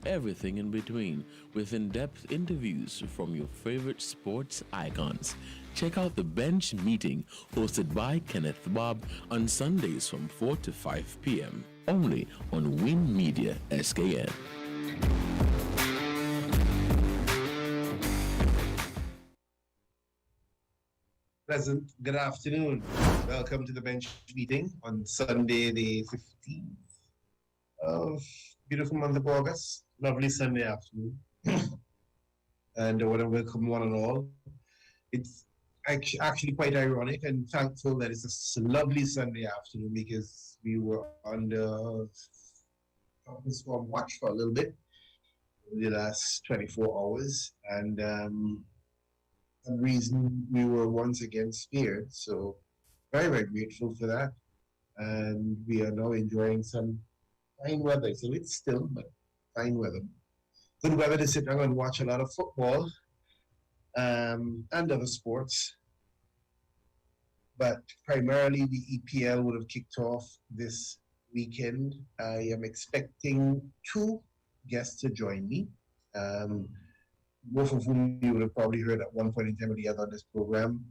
everything in between, with in depth interviews from your favorite sports icons. Check out the Bench Meeting, hosted by Kenneth Bob, on Sundays from 4 to 5 p.m. only on Win Media SKN. Pleasant good afternoon. Welcome to the bench meeting on Sunday, the 15th of beautiful month of August. Lovely Sunday afternoon. And I want to welcome one and all. It's actually quite ironic and thankful that it's a lovely Sunday afternoon because we were under storm watch for a little bit in the last 24 hours. And some reason we were once again spared. So very, very grateful for that. And we are now enjoying some fine weather. So it's still, but fine weather. Good weather to sit down and watch a lot of football and other sports. But primarily the EPL would have kicked off this weekend. I am expecting two guests to join me. Both of whom you would have probably heard at one point in time or the other on this program,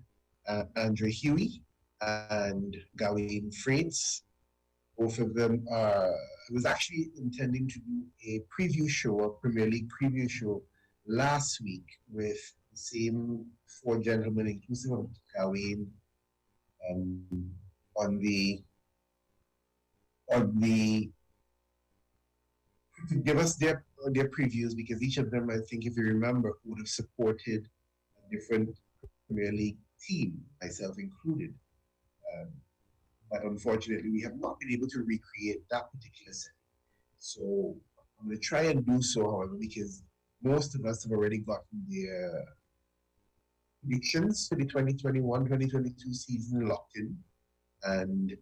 Andre Huey and Gawain Freites. Both of them are, I was actually intending to do a preview show, a Premier League preview show last week with the same four gentlemen, inclusive of Gawain, on the to give us their previews, because each of them, I think, if you remember, would have supported a different Premier League team, myself included. But unfortunately, we have not been able to recreate that particular setting. So I'm going to try and do so, however, because most of us have already gotten their predictions for the 2021-2022 season locked in, and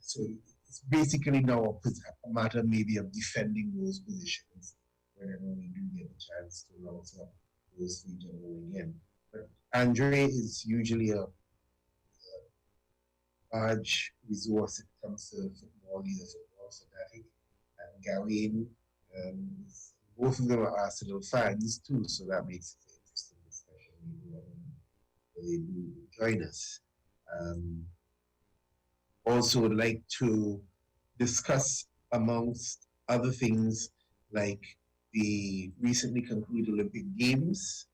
so it's basically now a matter maybe of defending those positions whenever we do get a chance to rouse up those three gentlemen again. But Andre is usually a large resource when it comes to football, either football fanatic, and Gawain. Both of them are Arsenal fans too, so that makes it interesting, especially when they do join us. Also would like to discuss, amongst other things, like the recently concluded Olympic Games,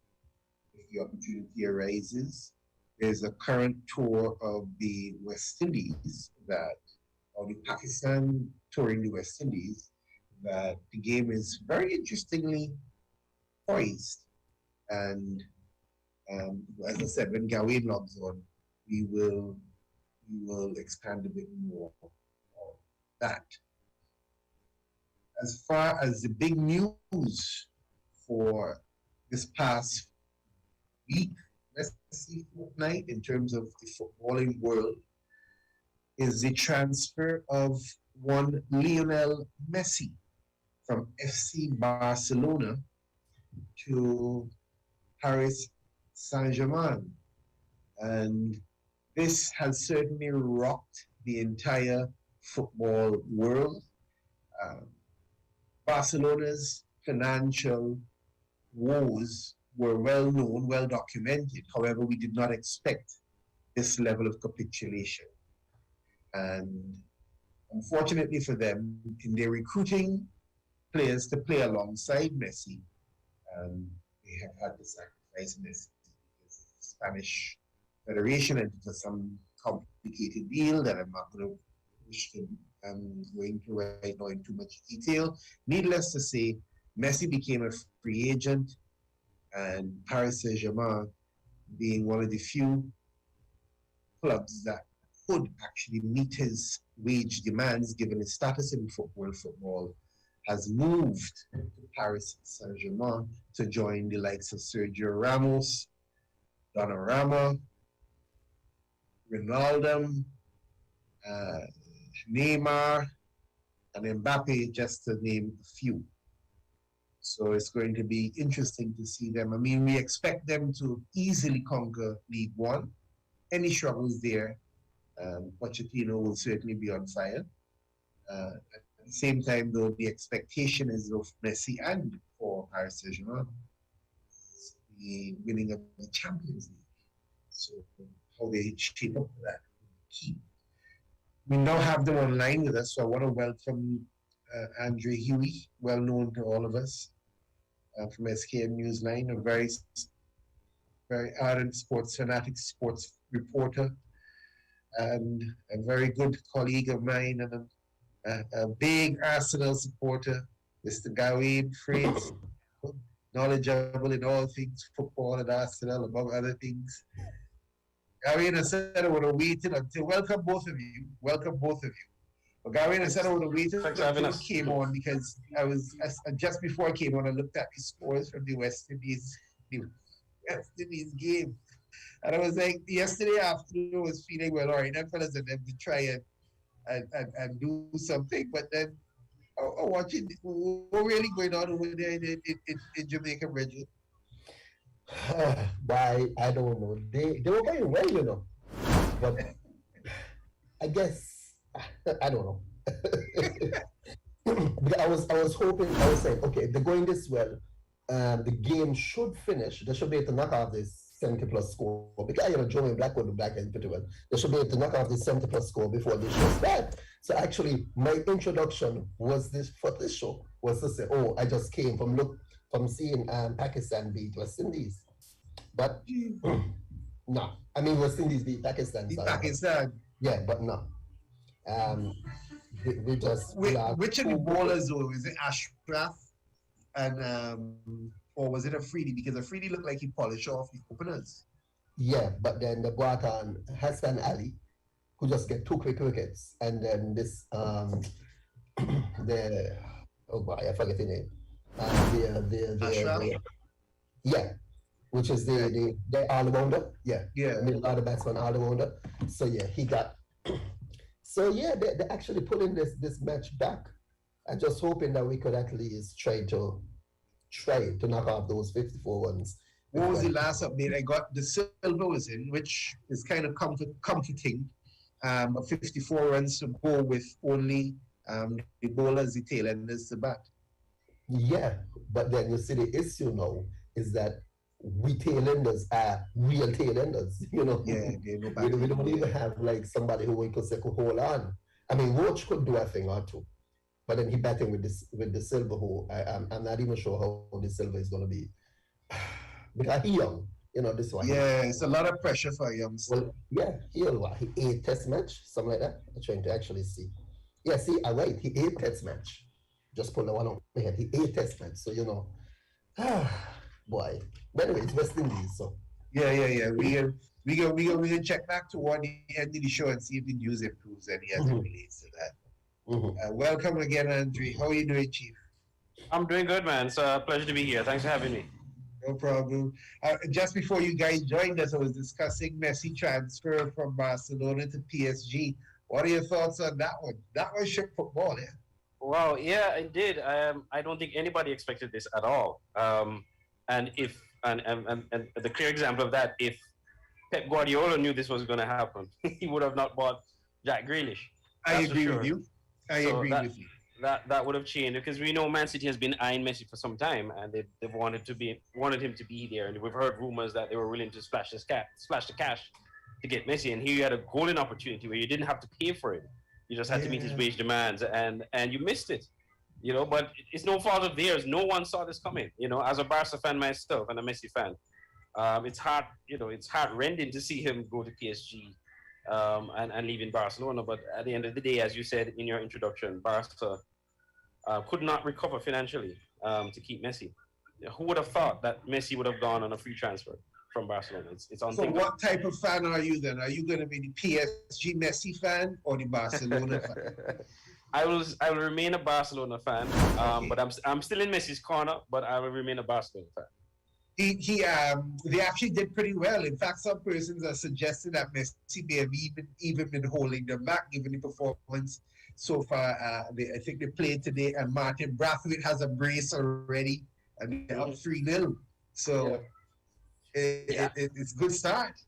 if the opportunity arises. There's a current tour of the West Indies or the Pakistan touring the West Indies, that the game is very interestingly poised. And as I said, when Gawain logs on, we will expand a bit more on that. As far as the big news for this past week, let's see, fortnight, in terms of the footballing world, is the transfer of one Lionel Messi from FC Barcelona to Paris Saint-Germain. And this has certainly rocked the entire football world. Barcelona's financial woes were well known, well documented. However, we did not expect this level of capitulation. And unfortunately for them, in their recruiting players to play alongside Messi, they have had to sacrifice Messi because the Spanish Federation entered into some complicated deal that I'm not going to wish to go into right now in too much detail. Needless to say, Messi became a free agent, and Paris Saint-Germain, being one of the few clubs that could actually meet his wage demands given his status in football, has moved to Paris Saint-Germain to join the likes of Sergio Ramos, Donnarumma, Ronaldo, Neymar, and Mbappe, just to name a few. So it's going to be interesting to see them. I mean, we expect them to easily conquer League One. Any struggles there, Pochettino will certainly be on fire. At the the same time, though, the expectation is of Messi and for Paris Saint-Germain, the winning of the Champions League. So how they shape up for that key. We now have them online with us, so I want to welcome Andre Huey, well known to all of us from SKM Newsline, a very ardent sports fanatic, sports reporter, and a very good colleague of mine, and a big Arsenal supporter, Mr. Gawain Fritz, knowledgeable in all things football and Arsenal, among other things. Gawain, I said I would have waited until, welcome both of you. But Gawain, I said I would have waited until you came on because just before I came on, I looked at the scores from the West Indies game. And I was like, yesterday afternoon, I was feeling, well, all right, that fellas and them to try and do something. But then I'm watching what really going on over there in Jamaica, Bridget. Why, I don't know. They were going well, you know. But I guess, I don't know. I was hoping, I was saying, okay, if they're going this well, the game should finish. They should be able to knock off this 70+ score. Because, you know, Joey Blackwood will back end pretty well. They should be able to knock off this 70+ score before the show starts. So actually, my introduction was for this show was to say, oh, I just came from seeing Pakistan beat West Indies. But no, I mean West Indies beat Pakistan. Pakistan. Yeah, but no. We just which of the bowlers though? Is it Ashraf and or was it Afridi? Because Afridi looked like he polished off the openers. Yeah, but then they brought on Hassan Ali, who just get 2 quick wickets, and then this the oh boy, I forget the name. Yeah, which is the all-rounder. Yeah, middle order batsman all-rounder. So yeah, he got. So yeah, they're actually pulling this match back. I'm just hoping that we could at least try to knock off those 54 runs. What was the last update I got? The Silva was in, which is kind of comforting. 54 runs to go with only the bowlers, the tail enders to bat. Yeah, but then you see the issue now is that we tail-enders are real tail-enders, you know. Yeah, we don't even have like somebody who we could say could hold on. I mean, Roach could do a thing or two, but then he batting with the Silva, who I'm not even sure how the Silva is going to be. Because he young, you know, this one. Yeah, it's a lot of pressure for a youngster. Well, yeah, he 8 test match, something like that. I'm trying to actually see. Yeah, see, I'm right. He 8 test match. Just pull the one out my head. He 8 test match, so you know. Boy. But anyway, it's West Indies, so. Yeah. We can check back toward the end of the show and see if the news improves any as it relates to that. Welcome again, Andre. How are you doing, Chief? I'm doing good, man. It's a pleasure to be here. Thanks for having me. No problem. Just before you guys joined us, I was discussing Messi transfer from Barcelona to PSG. What are your thoughts on that one? That was shit football, yeah. Wow, yeah, I did. I don't think anybody expected this at all. And the clear example of that, if Pep Guardiola knew this was going to happen, he would have not bought Jack Grealish. I agree with you. That would have changed, because we know Man City has been eyeing Messi for some time, and they've wanted him to be there. And we've heard rumors that they were willing to splash the cash to get Messi. And here you had a golden opportunity where you didn't have to pay for it. You just had to meet his wage demands, and you missed it. You know, but it's no fault of theirs. No one saw this coming. You know, as a Barca fan myself and a Messi fan, it's heart-rending to see him go to PSG and leaving Barcelona. But at the end of the day, as you said in your introduction, Barca could not recover financially to keep Messi. Who would have thought that Messi would have gone on a free transfer from Barcelona? It's unthinkable. So what type of fan are you then? Are you going to be the PSG Messi fan or the Barcelona fan? I will remain a Barcelona fan, but I'm still in Messi's corner, but I will remain a Barcelona fan. They actually did pretty well. In fact, some persons are suggesting that Messi may have even been holding them back, given the performance so far. I think they played today, and Martin Brathwaite has a brace already, and they're up 3-0. So it's a good start.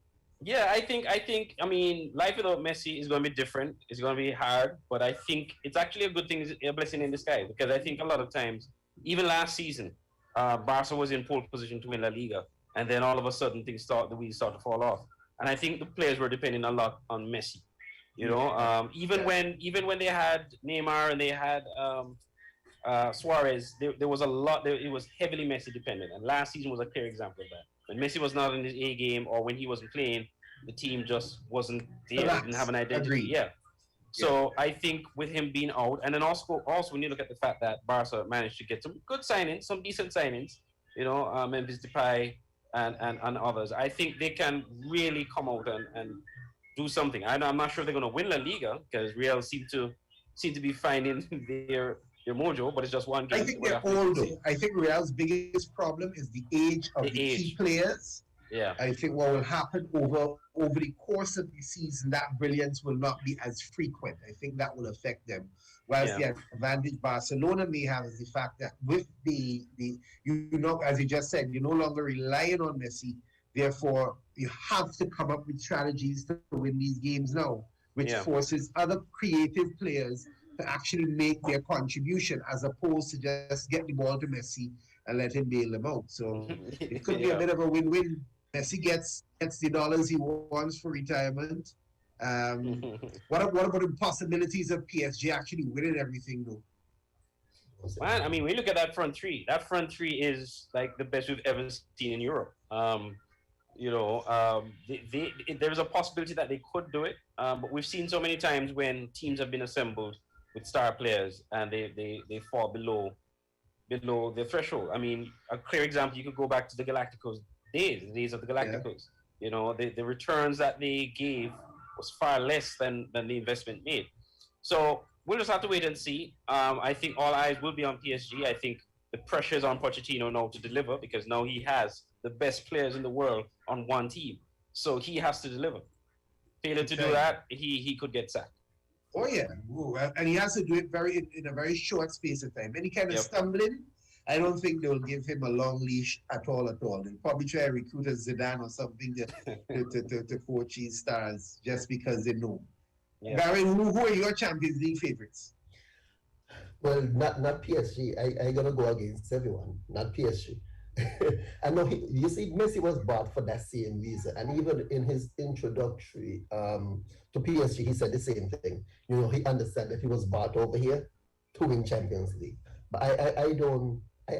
Yeah, I mean, life without Messi is going to be different. It's going to be hard, but I think it's actually a good thing, a blessing in disguise, because I think a lot of times, even last season, Barca was in pole position to win La Liga, and then all of a sudden the wheels start to fall off. And I think the players were depending a lot on Messi. You know, even when they had Neymar and they had Suarez, there was a lot. It was heavily Messi dependent, and last season was a clear example of that. When Messi was not in his A game or when he wasn't playing, the team just wasn't there. They didn't have an identity. Agreed. Yeah. So I think with him being out, and then also when you look at the fact that Barca managed to get some good signings, some decent signings, you know, Memphis Depay and others, I think they can really come out and do something. I'm not sure they're going to win La Liga because Real seem to be finding their mojo, but it's just one game. I think they're old though. I think Real's biggest problem is the age of the key players. Yeah. I think what will happen over the course of the season, that brilliance will not be as frequent. I think that will affect them. Whereas the advantage Barcelona may have is the fact that with the as you just said, you're no longer relying on Messi. Therefore, you have to come up with strategies to win these games now, which forces other creative players to actually make their contribution as opposed to just get the ball to Messi and let him bail them out. So it could be a bit of a win-win. Messi gets the dollars he wants for retirement. What about the possibilities of PSG actually winning everything though? Man, I mean, we look at that front three. That front three is like the best we've ever seen in Europe. There's a possibility that they could do it, but we've seen so many times when teams have been assembled with star players and they fall below the threshold. I mean, a clear example, you could go back to the Galacticos days, the days of the Galacticos. Yeah. You know, the returns that they gave was far less than the investment made. So we'll just have to wait and see. I think all eyes will be on PSG. I think the pressure is on Pochettino now to deliver because now he has the best players in the world on one team. So he has to deliver. Failure to do that, he could get sacked. Oh yeah, and he has to do it in a very short space of time. Any kind of stumbling, I don't think they'll give him a long leash at all. They'll probably try to recruit a Zidane or something to coach his stars just because they know. Yeah. Barry, who are your Champions League favorites? Well, not PSG. I gotta go against everyone, not PSG. I know you see, Messi was bought for that same reason, and even in his introductory to PSG, he said the same thing. You know, he understood that he was bought over here to win Champions League. But I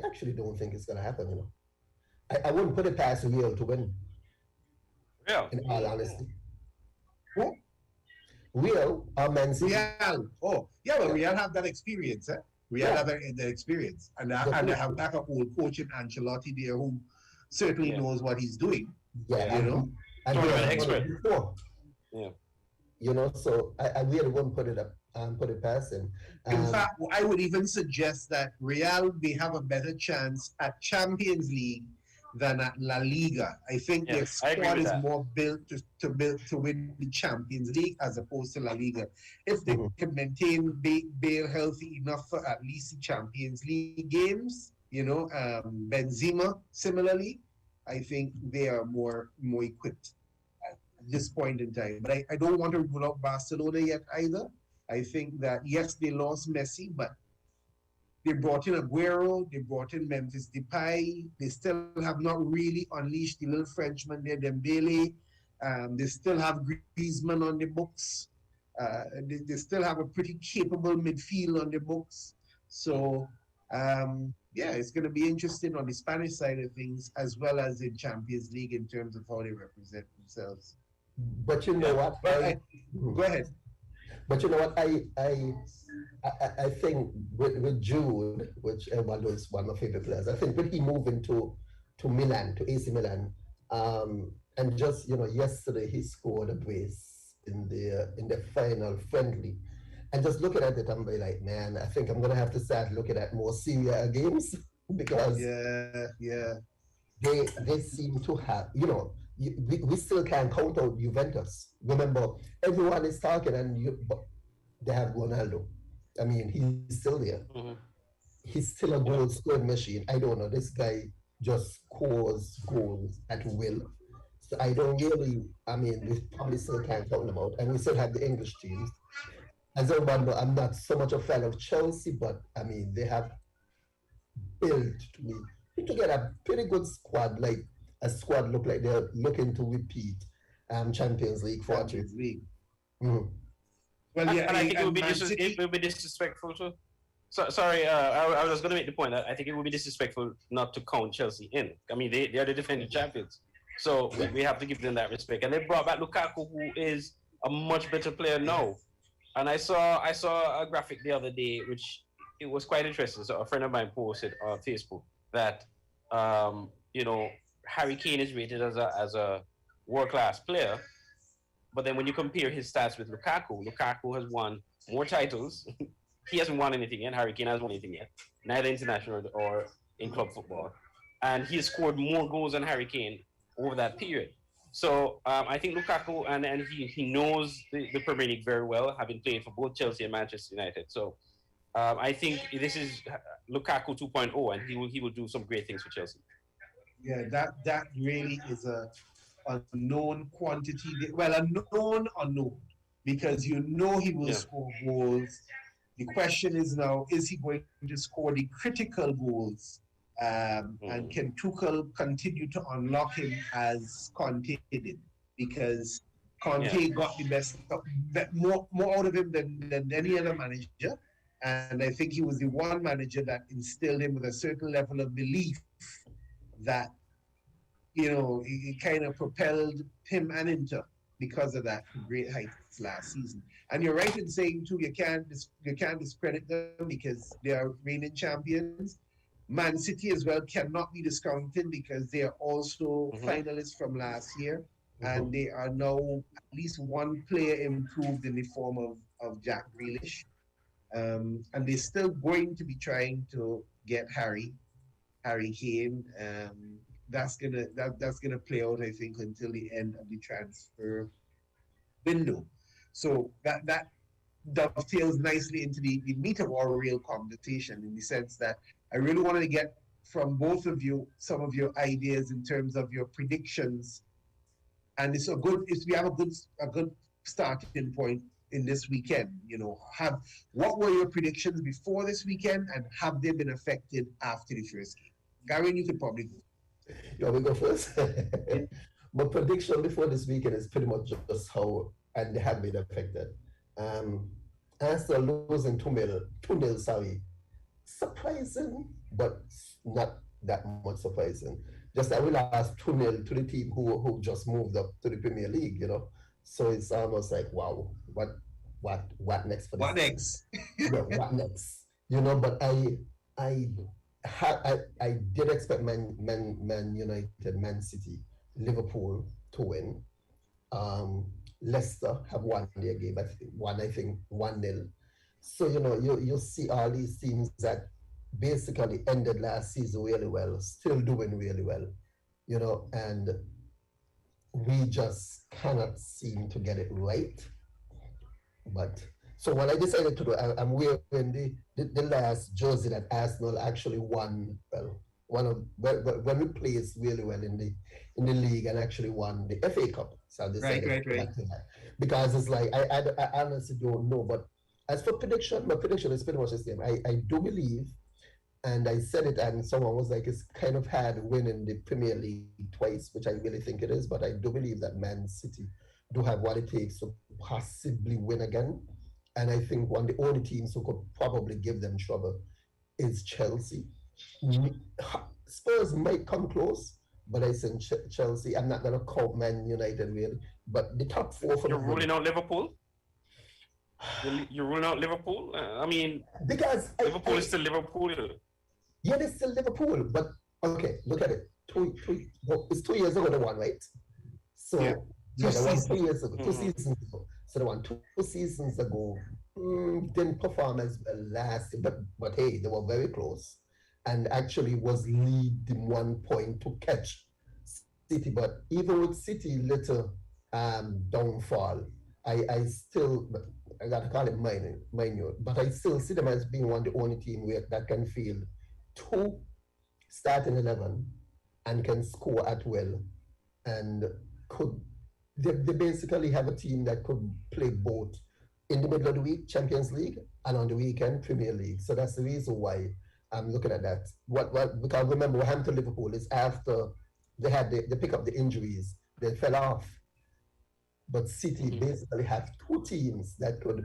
actually don't think it's gonna happen. You know, I wouldn't put it past Real to win. Yeah. In all honesty. Who? Real or Man City? Real. Oh, yeah, well, Real have that experience, eh? We have that experience, and they have backup old coach in Ancelotti there who certainly knows what he's doing. Yeah, you know, and an expert. Yeah, you know, so I really wouldn't put it past him. In fact, I would even suggest that Real may have a better chance at Champions League than at La Liga. I think their squad is more built to win the Champions League as opposed to La Liga. If they can maintain Bale healthy enough for at least the Champions League games, you know, Benzema similarly, I think they are more equipped at this point in time. But I don't want to rule out Barcelona yet either. I think that yes, they lost Messi, but they brought in Aguero, they brought in Memphis Depay. They still have not really unleashed the little Frenchman there, Dembele. They still have Griezmann on the books. They still have a pretty capable midfield on the books. So, it's going to be interesting on the Spanish side of things as well as in Champions League in terms of how they represent themselves. But you know what? Go ahead. But you know what? I think with Jude, which everyone knows is one of my favorite players, I think when he moved into Milan, to AC Milan, and just, you know, yesterday he scored a brace in the final friendly. And just looking at it, I'm like, man, I think I'm gonna have to start looking at more Serie A games because they seem to have, you know, we still can't count out Juventus. Remember, everyone is talking, but they have Ronaldo. I mean, he's still there. Mm-hmm. He's still a goal-scoring machine. I don't know. This guy just scores goals at will. So I don't really, I mean, we probably still can't count them out. And we still have the English teams. As everyone know, I'm not so much a fan of Chelsea, but I mean, they have built to me put together a pretty good squad, like a squad look like they're looking to repeat Champions League fortune. Champions League. Mhm. Well, yeah, And I think it would be Man City- it would be disrespectful to. Sorry, I was going to make the point that I think it would be disrespectful not to count Chelsea in. I mean, they are the defending champions, so we have to give them that respect. And they brought back Lukaku, who is a much better player now. And I saw a graphic the other day, which it was quite interesting. So a friend of mine posted on Facebook that Harry Kane is rated as a world-class player, but then when you compare his stats with Lukaku, Lukaku has won more titles. He hasn't won anything yet. Harry Kane hasn't won anything yet, neither international or in club football. And he has scored more goals than Harry Kane over that period. So I think Lukaku, and he knows the Premier League very well, having played for both Chelsea and Manchester United. So I think this is Lukaku 2.0, and he will do some great things for Chelsea. Yeah, that really is a unknown quantity. Well, unknown, because you know he will score goals. The question is now, is he going to score the critical goals? And can Tuchel continue to unlock him as Conte did? Because Conte got the best, more out of him than any other manager. And I think he was the one manager that instilled him with a certain level of belief that, it kind of propelled him and Inter because of that great heights last season. And you're right in saying too, you can't discredit them because they are reigning champions. Man City as well cannot be discounted because they are also finalists from last year, and they are now at least one player improved in the form of Jack Grealish, and they're still going to be trying to get Harry Kane. That's gonna play out, I think, until the end of the transfer window. So that dovetails nicely into the meat of our real conversation, in the sense that I really wanted to get from both of you some of your ideas in terms of your predictions, and if we have a good starting point in this weekend. What were your predictions before this weekend, and have they been affected after the first game? Gary, you could probably go. You want me to go first? My prediction before this weekend is pretty much just how, and they have been affected. Arsenal losing 2-0, sorry. Surprising, but not that much surprising. Just that we lost 2-0 to the team who just moved up to the Premier League, So it's almost like, wow, what next for this? What next? Yeah, what next? But I did expect Man United, Man City, Liverpool to win. Leicester have won their game, I think 1-0. So you see all these teams that basically ended last season really well, still doing really well, and we just cannot seem to get it right. But so what I decided to do, I'm wearing the last jersey that Arsenal actually won. Well, when we played really well in the league and actually won the FA Cup. So I decided Right. because it's like I honestly don't know. But as for prediction, my prediction is pretty much the same. I do believe, and I said it, and someone was like, it's kind of hard winning the Premier League twice, which I really think it is. But I do believe that Man City do have what it takes to possibly win again. And I think one of the only teams who could probably give them trouble is Chelsea. Spurs might come close, but I think Chelsea. I'm not going to count Man United really, but the top four for You're ruling out Liverpool. You're ruling out Liverpool. I mean, because Liverpool is still Liverpool. Yeah, they're still Liverpool, but okay, look at it. It's 2 years ago they won, right? So they won 2 years ago, 2 seasons ago. So they won 2 seasons ago. Didn't perform as well last year, but hey, they were very close, and actually was leading 1 point to catch City. But even with City little downfall, I still, I gotta call it minor, but I still see them as being one of the only team that can field 2 starting 11 and can score at will. And could they basically have a team that could play both in the middle of the week, Champions League, and on the weekend, Premier League. So that's the reason why I'm looking at that. Because remember, what happened to Liverpool is after they pick up the injuries, they fell off. But City basically have two teams that could,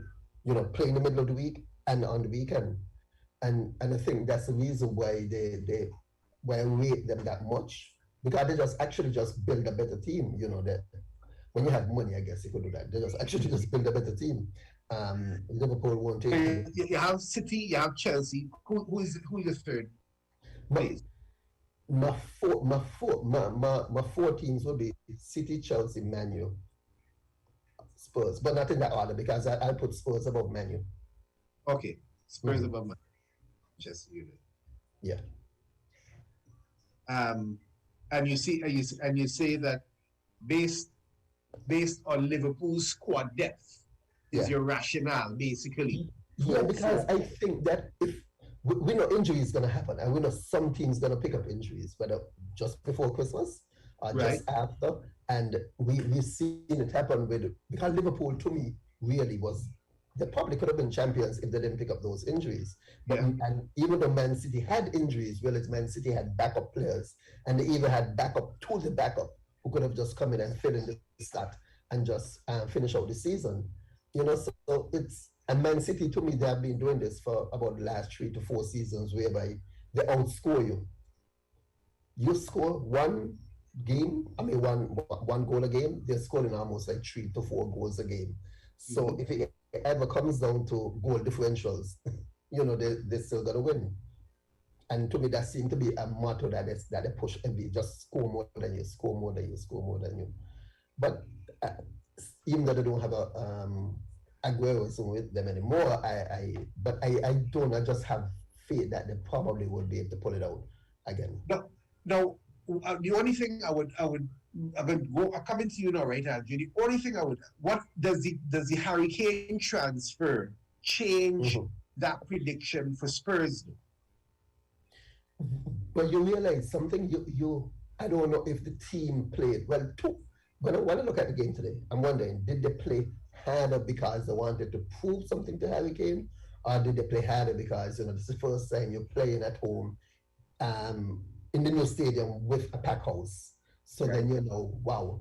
play in the middle of the week and on the weekend. And I think that's the reason why why I rate them that much. Because they just build a better team, that when you have money, I guess you could do that. They just build a better team. Liverpool won't take it. You have City, you have Chelsea. Who is the third? My four teams will be City, Chelsea, Man U, Spurs, but not in that order because I put Spurs above Man U. Okay, Spurs above Manchester United. Yeah. And you say that based on Liverpool's squad depth is your rationale, basically. Yeah, because I think that if we know injury is going to happen, and we know some teams going to pick up injuries, whether just before Christmas or just after, and we've seen it happen because Liverpool, to me, really was, they probably could have been champions if they didn't pick up those injuries. But and even though Man City had injuries, Man City had backup players, and they even had backup to the backup who could have just come in and fill in the start and just finish out the season. So it's, and Man City, to me, they have been doing this for about the last 3 to 4 seasons, whereby they outscore you. You score one goal a game, they're scoring almost like 3 to 4 goals a game. So if it ever comes down to goal differentials, they're still gonna win. And to me, that seemed to be a motto that they push every, just score more than you, score more than you, score more than you. But even though they don't have a Aguero with them anymore, I just have faith that they probably will be able to pull it out again. Now, the only thing I'm coming to you now, right, Andrew? The only thing what does the Harry Kane transfer change that prediction for Spurs? But you realize something, I don't know if the team played well. When I look at the game today, I'm wondering, did they play harder because they wanted to prove something to Harry Kane, or did they play harder because this is the first time you're playing at home in the new stadium with a pack house? So then wow,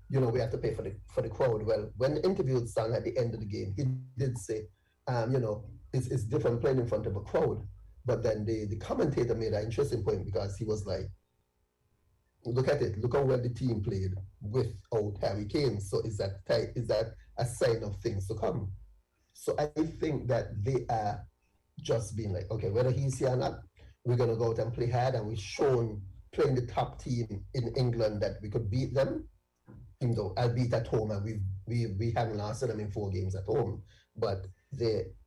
we have to pay for the crowd. Well, when the interview was done at the end of the game, he did say, it's different playing in front of a crowd. But then the commentator made an interesting point because he was like, look at it, look how well the team played without Harry Kane. So is that a sign of things to come? So I think that they are just being like, okay, whether he's here or not, we're gonna go out and play hard, and we've shown playing the top team in England that we could beat them, albeit at home, and we haven't lost them in 4 games at home. But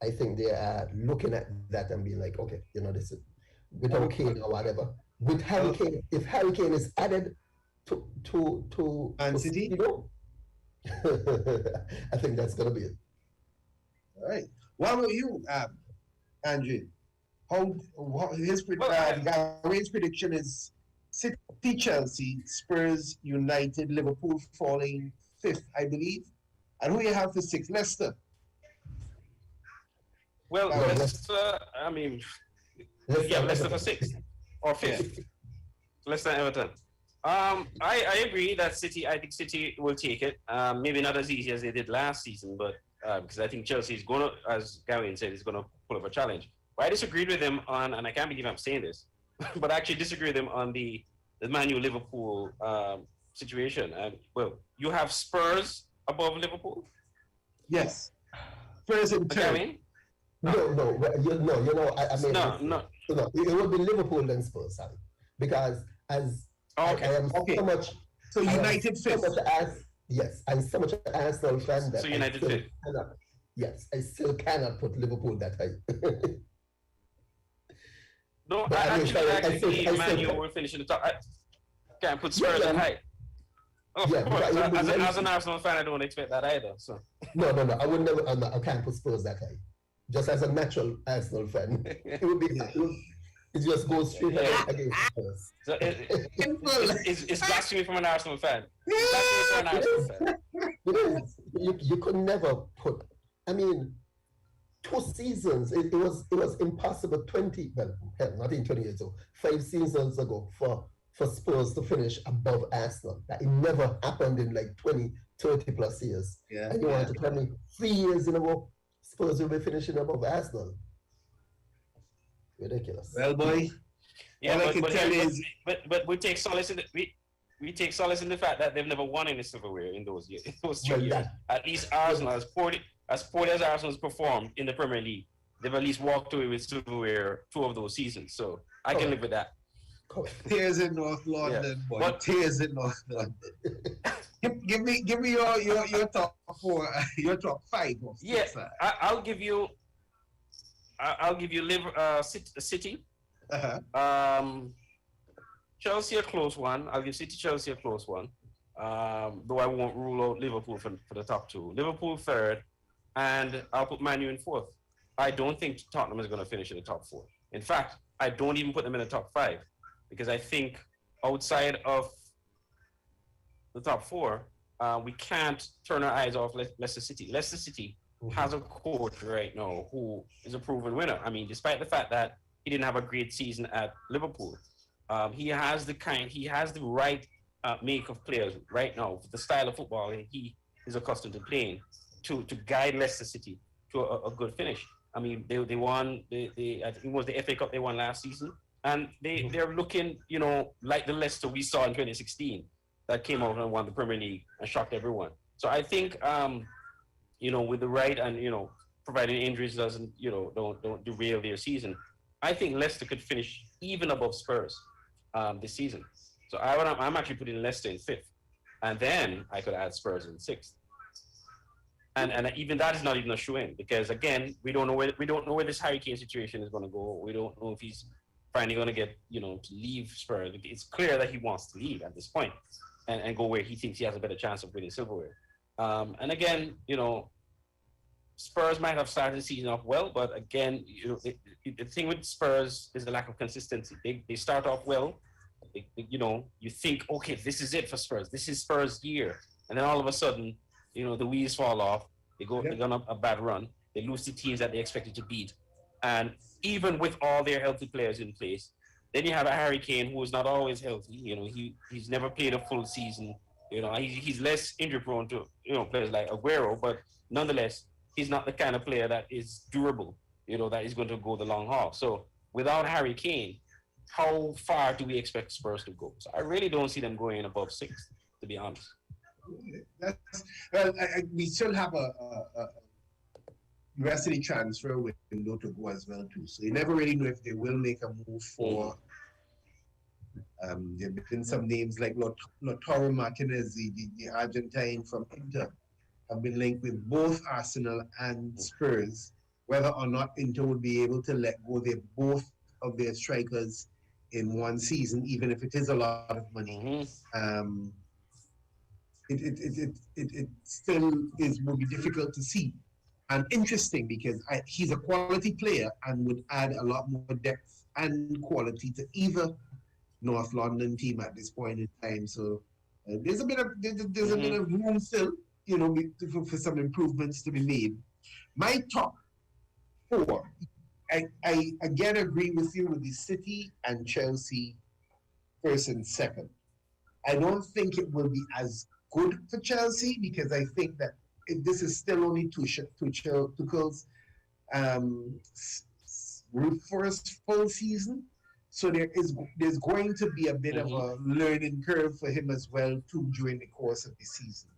I think they are looking at that and being like, okay, this is without Kane or whatever. With Harry Kane, if Harry Kane is added to Man City, I think that's gonna be it. All right. What about you, Andrew? His prediction is City, Chelsea, Spurs, United, Liverpool falling 5th, I believe. And who you have for 6th? Leicester. Well, Leicester, Leicester for 6th or 5th. Leicester, Everton. I agree that I think City will take it. Maybe not as easy as they did last season, but because I think Chelsea is going to, as Gary said, is going to pull up a challenge. But I disagreed with him on, and I can't believe I'm saying this, but I actually disagreed with him on the Man U Liverpool situation. And you have Spurs above Liverpool? Yes. Spurs in turn. Okay, No. It would be Liverpool then Spurs, sorry. Because as I am so much, so United 5th. Yes, I'm so much an Arsenal fan that so United 5th. I still cannot put Liverpool that high. No, I think Man U will finish in the top. I can't put Spurs that high. Of course, as an Arsenal fan, I don't expect that either. So no, I would never. I can't put Spurs that high. Just as a natural Arsenal fan, it would be It just goes straight Yeah. against Spurs. So Simple. it's blasphemy from an Arsenal fan. It's blasphemy from an Arsenal fan. It is. You could never put. I mean, 2 seasons. It was impossible. 20. Well, hell, not in 20 years ago. 5 seasons ago for Spurs to finish above Arsenal. That it never happened in like 20, 30 plus years. Yeah. And you want to tell me 3 years in a row Spurs will be finishing above Arsenal? Ridiculous. Well, boy. Yeah, All I can tell you is, but we take solace in we take solace in the fact that they've never won any silverware in those years. In those 2 Well, years. that- At least Arsenal, as poorly as Arsenal's performed in the Premier League, they've at least walked away with silverware 2 of those seasons. So I can live with that. tears in North London, boy. But- Tears in North London. give me your top 4, your top 5. Yeah, I'll give you City. Uh-huh. Chelsea a close one. I'll give Chelsea a close one. Though I won't rule out Liverpool for the top 2. Liverpool third, and I'll put Man U in 4th. I don't think Tottenham is going to finish in the top 4. In fact, I don't even put them in the top 5 because I think outside of the top 4, we can't turn our eyes off Leicester City. Leicester City has a coach right now who is a proven winner. I mean, despite the fact that he didn't have a great season at Liverpool, he has the right make of players right now, the style of football he is accustomed to playing, to guide Leicester City to a good finish. I mean, they won I think it was the FA Cup they won last season, and they're looking, like the Leicester we saw in 2016 that came out and won the Premier League and shocked everyone. So I think, with the right and providing injuries doesn't don't derail their season, I think Leicester could finish even above Spurs this season. So I'm actually putting Leicester in 5th, and then I could add Spurs in 6th. And even that is not even a shoe-in because again we don't know where this Harry Kane situation is going to go. We don't know if he's finally going to get to leave Spurs. It's clear that he wants to leave at this point and go where he thinks he has a better chance of winning silverware. And again, Spurs might have started the season off well, but again, the thing with Spurs is the lack of consistency. They start off well. You think, okay, this is it for Spurs. This is Spurs' year, and then all of a sudden, the wheels fall off. They go on a bad run. They lose to teams that they expected to beat, and even with all their healthy players in place, then you have a Harry Kane who is not always healthy. He's never played a full season. He's less injury prone to players like Aguero, but nonetheless, he's not the kind of player that is durable. That is going to go the long haul. So without Harry Kane, how far do we expect Spurs to go? So I really don't see them going above 6th, to be honest. We still have a university transfer window to go as well too. So you never really know if they will make a move for. There have been some names like Lautaro Martinez, the Argentine from Inter, have been linked with both Arsenal and Spurs. Whether or not Inter would be able to let go both of their strikers in one season, even if it is a lot of money. It still would be difficult to see. And interesting because he's a quality player and would add a lot more depth and quality to either North London team at this point in time. So there's a bit of room still, for some improvements to be made. My top 4, I again agree with you with the City and Chelsea 1st and 2nd. I don't think it will be as good for Chelsea because I think that this is still only Tuchel's first full season. So there's going to be a bit of a learning curve for him as well too during the course of the season.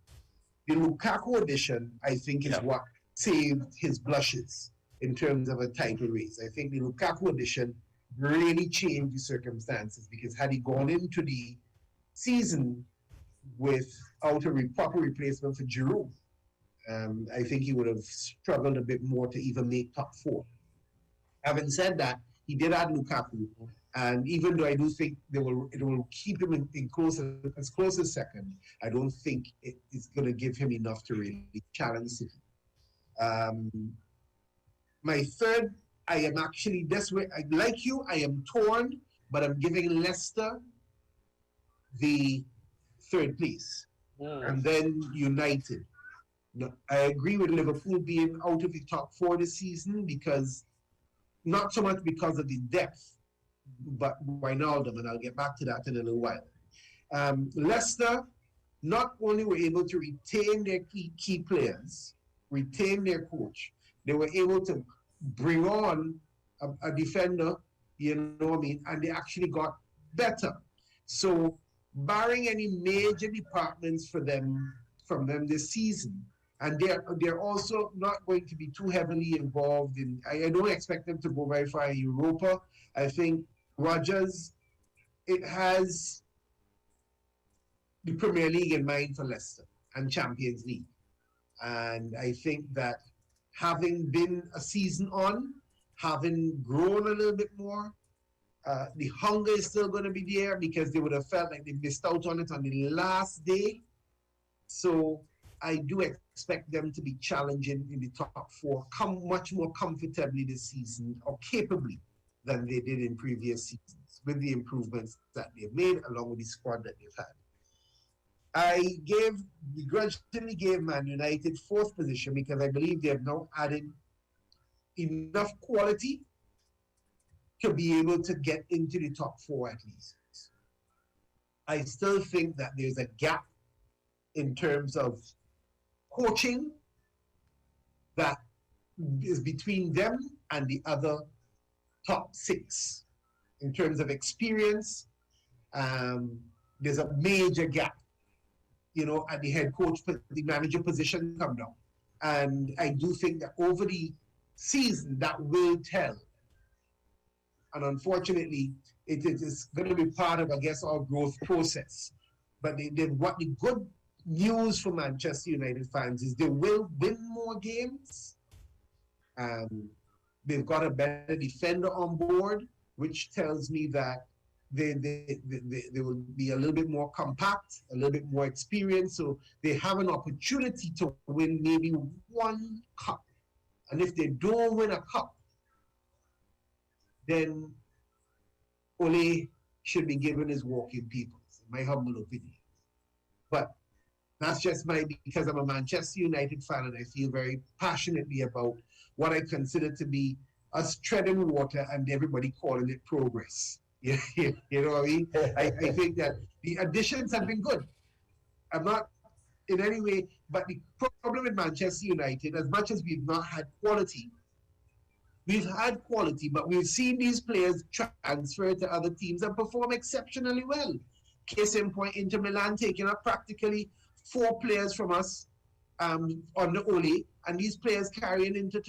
The Lukaku addition, I think, is what saved his blushes in terms of a title race. I think the Lukaku addition really changed the circumstances because had he gone into the season without a proper replacement for Giroud, I think he would have struggled a bit more to even make top 4. Having said that, he did add Lukaku, and even though I do think it will keep him in as close as 2nd, I don't think it is going to give him enough to really challenge City. My 3rd, I am actually this way. Like you, I am torn, but I'm giving Leicester the third place, and then United. No, I agree with Liverpool being out of the top four this season because not so much because of the depth, but Wijnaldum, and I'll get back to that in a little while. Leicester not only were able to retain their key players, retain their coach, they were able to bring on a defender, you know what I mean, and they actually got better. So, barring any major departments from them this season, and they're also not going to be too heavily involved in. I don't expect them to go very far in Europa. I think Rodgers, it has the Premier League in mind for Leicester and Champions League. And I think that having been a season on, having grown a little bit more, the hunger is still going to be there because they would have felt like they missed out on it on the last day. So I do expect them to be challenging in the top four, come much more comfortably this season or capably than they did in previous seasons with the improvements that they've made along with the squad that they've had. I begrudgingly gave Man United fourth position because I believe they have now added enough quality to be able to get into the top four at least. I still think that there's a gap in terms of coaching that is between them and the other top six. In terms of experience, there's a major gap, you know, at the head coach, the manager position come down. And I do think that over the season, that will tell. And unfortunately, it is going to be part of, I guess, our growth process. But what the good news for Manchester United fans is they will win more games. They've got a better defender on board, which tells me that they will be a little bit more compact, a little bit more experienced. So they have an opportunity to win maybe one cup. And if they don't win a cup, then Ole should be given his walking papers, in my humble opinion. But that's just because I'm a Manchester United fan and I feel very passionately about what I consider to be us treading water and everybody calling it progress. You know what I mean? I think that the additions have been good. I'm not in any way, but the problem with Manchester United, as much as we've not had quality, we've had quality, but we've seen these players transfer to other teams and perform exceptionally well. Case in point, Inter Milan taking up practically 4 players from us under Ole, and these players carrying into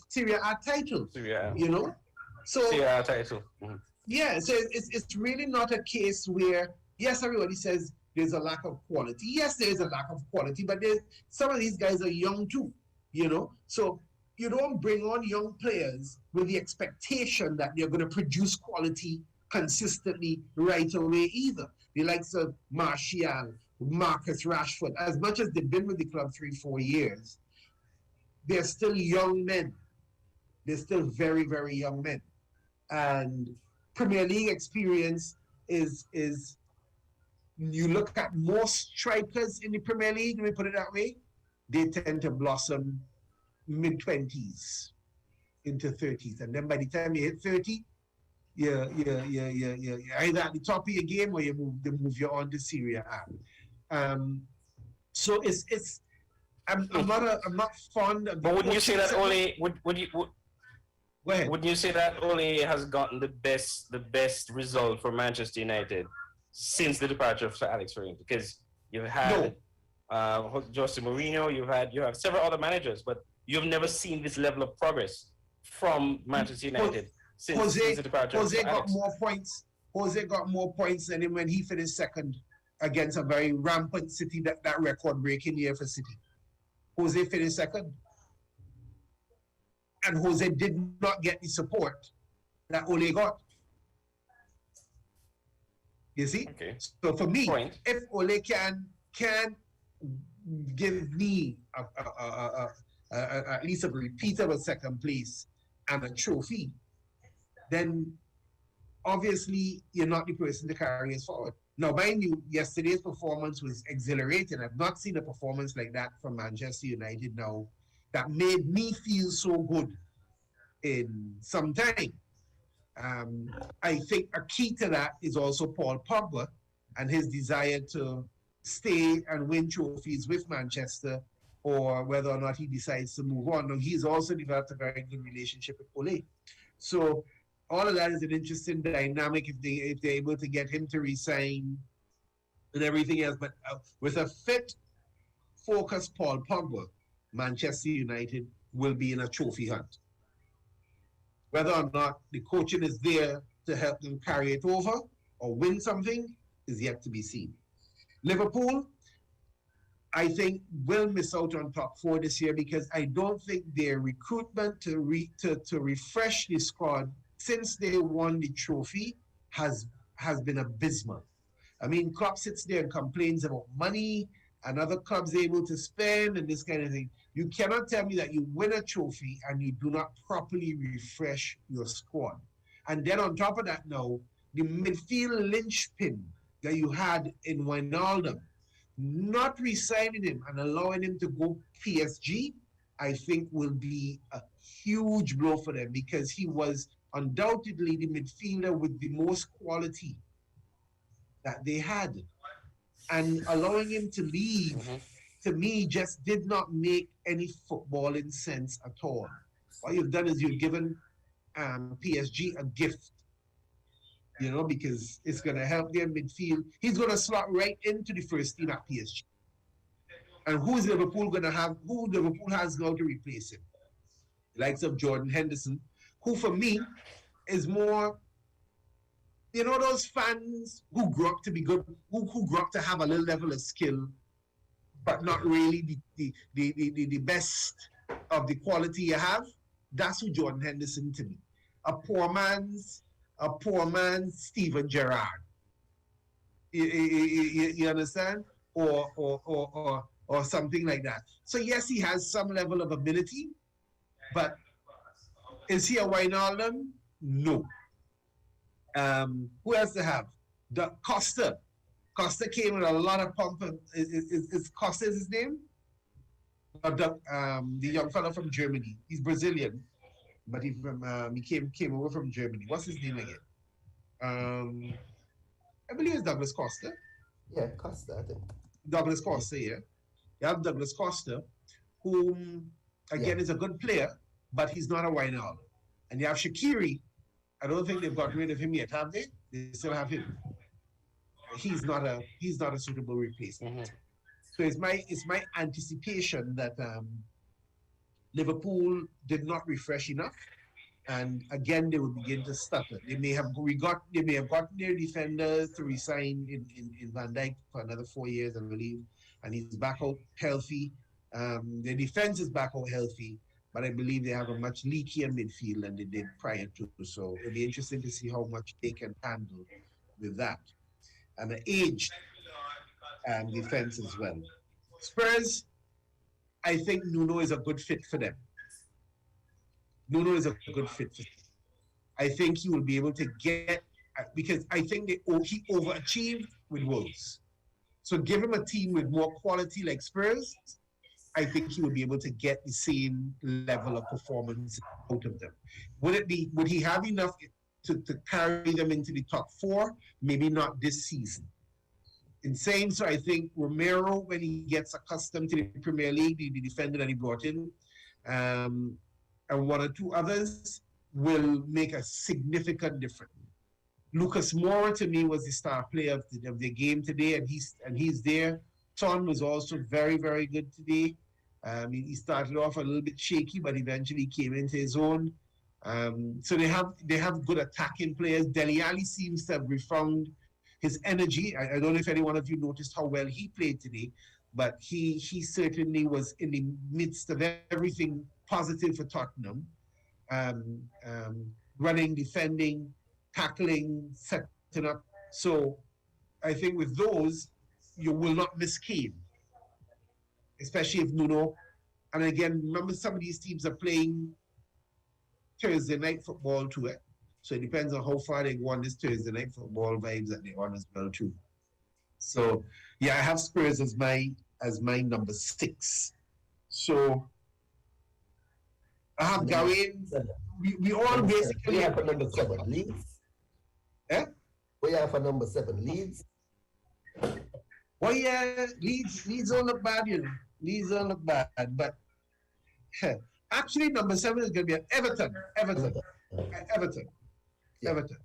Serie A title. You know, so Serie A title. Yeah, so it's really not a case where yes, everybody says there's a lack of quality. Yes, there is a lack of quality, but some of these guys are young too. You know, so you don't bring on young players with the expectation that they're going to produce quality consistently right away either. The likes of Martial, Marcus Rashford, as much as they've been with the club 3-4 years, they're still young men. They're still very, very young men. And Premier League experience is you look at most strikers in the Premier League, let me put it that way, they tend to blossom mid-20s into 30s. And then by the time you hit 30, you're either at the top of your game or they move you on to Serie A. So it's I'm not fond of. But wouldn't you say that Ole Go ahead. Wouldn't you say that Ole has gotten the best result for Manchester United since the departure of Sir Alex Ferguson? Because you've had Jose Mourinho, you have several other managers, but you've never seen this level of progress from Manchester United since the departure of Sir Alex. Jose got more points than him when he finished second against a very rampant City, that record-breaking year for City. Jose finished second. And Jose did not get the support that Ole got. You see? Okay. So for me, if Ole can give me at least a repeatable second place and a trophy, then obviously you're not the person to carry us forward. Now, mind you, yesterday's performance was exhilarating. I've not seen a performance like that from Manchester United now that made me feel so good in some time. I think a key to that is also Paul Pogba and his desire to stay and win trophies with Manchester, or whether or not he decides to move on. Now, he's also developed a very good relationship with Ole. So all of that is an interesting dynamic if they're able to get him to resign and everything else. But with a fit, focused Paul Pogba, Manchester United will be in a trophy hunt. Whether or not the coaching is there to help them carry it over or win something is yet to be seen. Liverpool, I think, will miss out on top four this year because I don't think their recruitment to refresh the squad since they won the trophy has been abysmal. I mean, Klopp sits there and complains about money and other clubs able to spend and this kind of thing. You cannot tell me that you win a trophy and you do not properly refresh your squad. And then on top of that now, the midfield linchpin that you had in Wijnaldum, not re-signing him and allowing him to go PSG, I think will be a huge blow for them because he was undoubtedly the midfielder with the most quality that they had. And allowing him to leave, to me, just did not make any footballing sense at all. What you've done is you've given PSG a gift, you know, because it's going to help their midfield. He's going to slot right into the first team at PSG. And who Liverpool has now to replace him? The likes of Jordan Henderson, who for me is more, you know, those fans who grew up to be good, who grew up to have a little level of skill, but not really the best of the quality you have. That's who Jordan Henderson to me. A poor man's Steven Gerrard. You understand? Or something like that. So yes, he has some level of ability, but is he a Wijnaldum? No. Who else to have? Costa. Costa came with a lot of pump. Is Costa his name? The young fellow from Germany. He's Brazilian, but he came over from Germany. What's his name again? I believe it's Douglas Costa. Yeah, Costa, I think. Douglas Costa, yeah. You have Douglas Costa, who again is a good player, but he's not a Wijnaldum. And you have Shaqiri. I don't think they've got rid of him yet, have they? They still have him. He's not a suitable replacement. So it's my anticipation that Liverpool did not refresh enough, and again they will begin to stutter. They may have gotten their defenders to resign in Van Dijk for another 4 years, I believe, and he's back out healthy. Their defense is back out healthy, but I believe they have a much leakier midfield than they did prior to. So it'll be interesting to see how much they can handle with that. And an aged defense as well. Spurs, I think Nuno is a good fit for them. Nuno is a good fit for them. I think he will be able to get, because I think he overachieved with Wolves. So give him a team with more quality like Spurs, I think he will be able to get the same level of performance out of them. Would he have enough to carry them into the top four? Maybe not this season. In saying so, I think Romero, when he gets accustomed to the Premier League, the defender that he brought in, and one or two others, will make a significant difference. Lucas Moura, to me, was the star player of the game today, and he's there. Son was also very, very good today. He started off a little bit shaky, but eventually came into his own. So they have good attacking players. Dele Alli seems to have refound his energy. I don't know if any one of you noticed how well he played today, but he certainly was in the midst of everything positive for Tottenham. Running, defending, tackling, setting up. So I think with those, you will not miss Kane, especially if Nuno And again, remember some of these teams are playing Thursday night football too. So it depends on how far they go on this Thursday night football vibes that they're on as well too. So yeah, I have Spurs as my number 6. So I have Gawain. We all basically We have for number 7, Leeds. Eh? We have for number 7, Leeds. Well, yeah, Leeds don't look bad, you know. Leeds don't look bad, but actually number 7 is going to be Everton.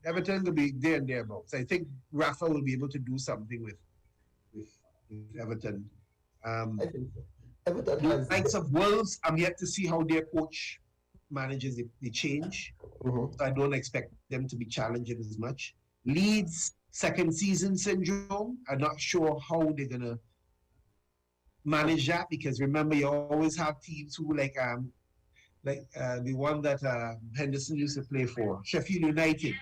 Everton will be there and thereabouts. I think Rafa will be able to do something with Everton. I think so. Everton The has likes of Wolves, I'm yet to see how their coach manages the change. Mhm. So I don't expect them to be challenging as much. Leeds, second season syndrome. I'm not sure how they're gonna manage that, because remember, you always have teams who like the one that Henderson used to play for, Sheffield United.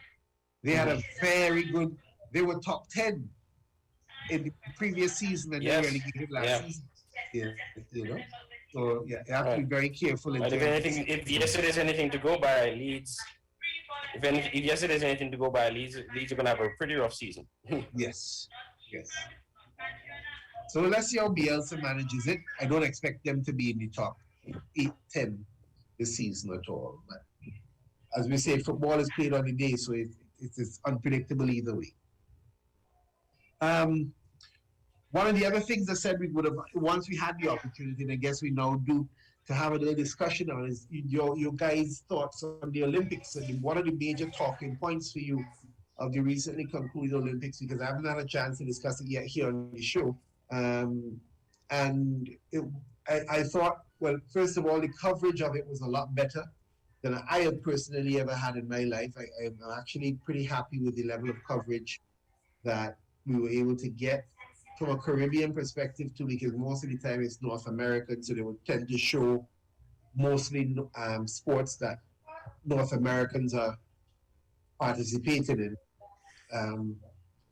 They had a very good. They were top 10 in the previous season, and Yes. they relegated last season. Yeah, you know. So yeah, you have to be Right. very careful. But if yesterday's anything to go by, Leeds. If yesterday's anything to go by, Leeds are gonna have a pretty rough season. Yes. So let's see how Bielsa manages it. I don't expect them to be in the top 8, 10 this season at all. But as we say, football is played on the day, so it's unpredictable either way. One of the other things I said we would have, once we had the opportunity, and I guess we now do, to have a little discussion on is your guys' thoughts on the Olympics. And one of the major talking points for you of the recently concluded Olympics, because I haven't had a chance to discuss it yet here on the show. I thought, well, first of all, the coverage of it was a lot better than I have personally ever had in my life. I'm actually pretty happy with the level of coverage that we were able to get from a Caribbean perspective too, because most of the time it's North American, so they would tend to show mostly sports that North Americans are participating in.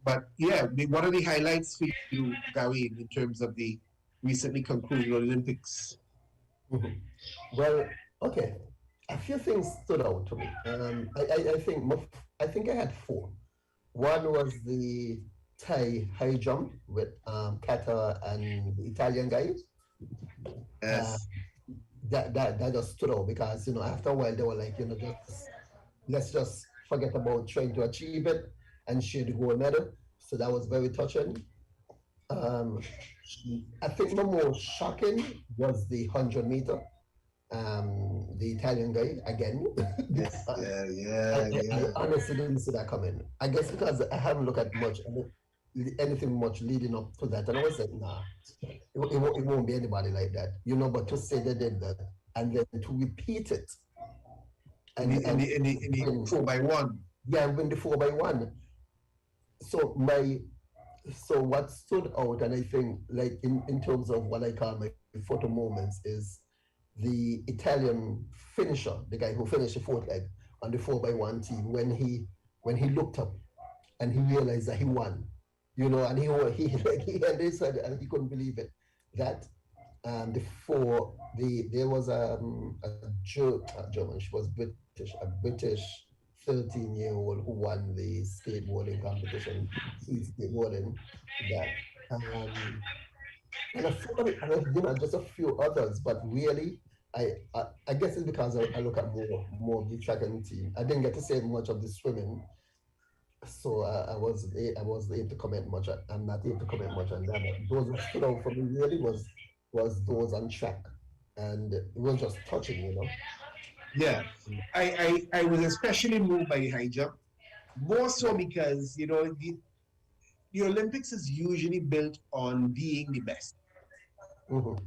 But yeah, what are the highlights for you, Gawain, in terms of the recently concluded Olympics? Mhm. Well, okay. A few things stood out to me. I think I had 4. One was the Thai high jump with Kata and the Italian guy. Yes. That just stood out because after a while they were like, let's just forget about trying to achieve it and share the gold medal. So that was very touching. I think the more shocking was the 100-meter. The Italian guy again. I honestly didn't see that coming. I guess because I haven't looked at anything much leading up to that, and I was like, nah, it won't be anybody like that, But to say they did that and then to repeat it, and in the 4x1. Yeah, win the 4x1. So what stood out, and I think like in terms of what I call my photo moments, is the Italian finisher, the guy who finished the 4th leg on the 4x1 team, when he looked up and he realized that he won, and he and they said, and he couldn't believe it, that there was a German, she was British, a British 13-year-old who won the skateboarding competition, skateboarding, that and just a few others, but really, I guess it's because I look at more of the track and team. I didn't get to say much of the swimming, so I wasn't able to comment much. I'm not able to comment much on that. But those that stood out for me really was those on track, and it was just touching, Yeah, I was especially moved by the high jump, more so because the Olympics is usually built on being the best. Mm-hmm.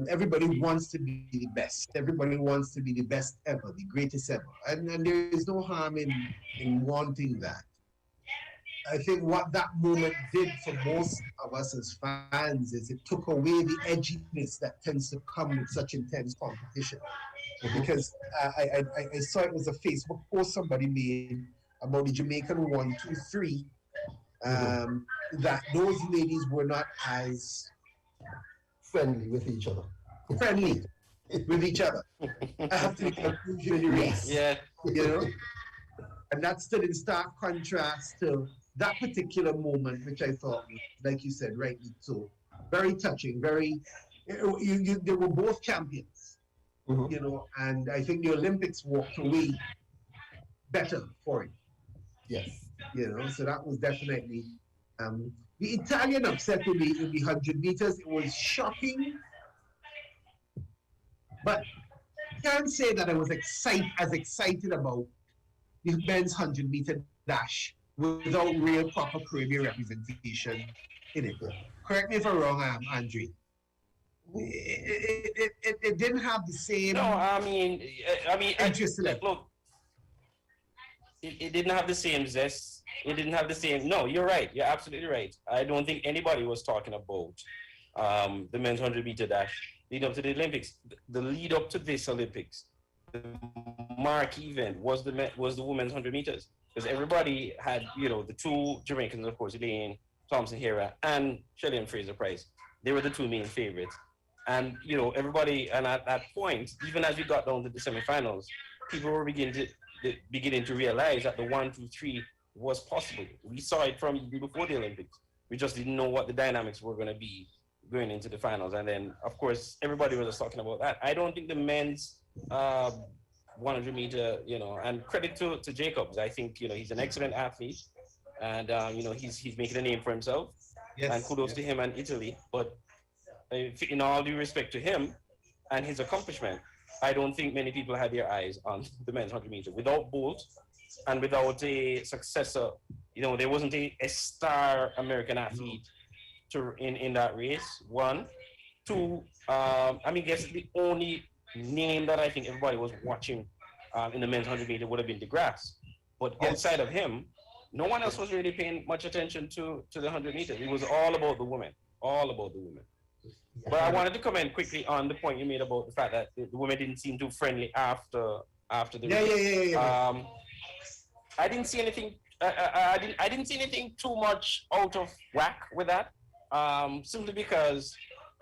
Everybody wants to be the best. Everybody wants to be the best ever, the greatest ever, and there is no harm in wanting that. I think what that moment did for most of us as fans is it took away the edginess that tends to come with such intense competition. Because I saw it was a Facebook post somebody made about the Jamaican 1, 2, 3, that those ladies were not as friendly with each other. friendly with each other after the conclusion of the race. Yeah. You know? And that stood in stark contrast to that particular moment, which I thought, like you said, rightly so, very touching, very, they were both champions, Mhm. you know, and I think the Olympics walked away better for it, Yes. you know, so that was definitely, the Italian upset in the 100 meters, it was shocking, but can't say that I was excited about the men's 100-meter dash without real proper Caribbean representation in it. Correct me if I'm wrong, Andre. It didn't have the same No, I mean, interest in it. look, it didn't have the same zest. It didn't have the same. No, you're right. You're absolutely right. I don't think anybody was talking about the men's 100-meter dash lead up to the Olympics. The lead up to this Olympics, the marquee event was the women's 100 meters, because everybody had, you know, the two Jamaicans, of course, Elaine Thompson-Herah and Shelley-Ann Fraser-Pryce. They were the two main favorites. And, you know, everybody, and at that point, even as we got down to the semifinals, people were beginning to realize that the 1, 2, 3 was possible. We saw it from before the Olympics. We just didn't know what the dynamics were going to be going into the finals. And then, of course, everybody was just talking about that. I don't think the men's 100 meter, you know, and credit to Jacobs. I think, you know, he's an excellent athlete, and you know, he's making a name for himself. Yes, and kudos to him and Italy. But in all due respect to him and his accomplishment, I don't think many people had their eyes on the men's 100 meter. Without Bolt and without a successor, you know, there wasn't a star American athlete in that race. 1, 2. I mean, guess the only name that I think everybody was watching in the men's 100 meter would have been DeGrasse. But outside of him, no one else was really paying much attention to the 100 meters. It was all about the women, all about the women. But I wanted to comment quickly on the point you made about the fact that the women didn't seem too friendly after the race. I didn't see anything. I didn't see anything too much out of whack with that. Simply because,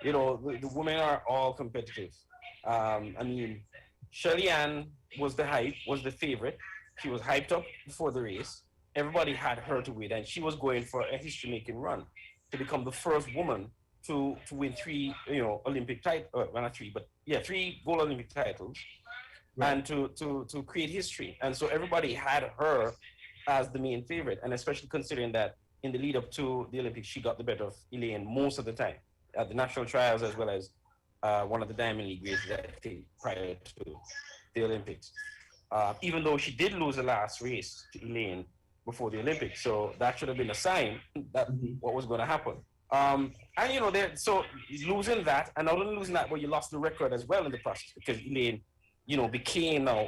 you know, the women are all competitive. I mean, Shelley-Ann was the favorite. She was hyped up before the race. Everybody had her to win, and she was going for a history-making run to become the first woman to win 3, you know, Olympic titles, well, not 3, but yeah, 3 gold Olympic titles, right, and to create history. And so everybody had her as the main favorite, and especially considering that in the lead up to the Olympics, she got the better of Elaine most of the time at the national trials, as well as one of the Diamond League races, I think, prior to the Olympics. Even though she did lose the last race to Elaine before the Olympics, so that should have been a sign that what was going to happen. And you know, so losing that, and not only losing that, but you lost the record as well in the process, because Elaine, you know,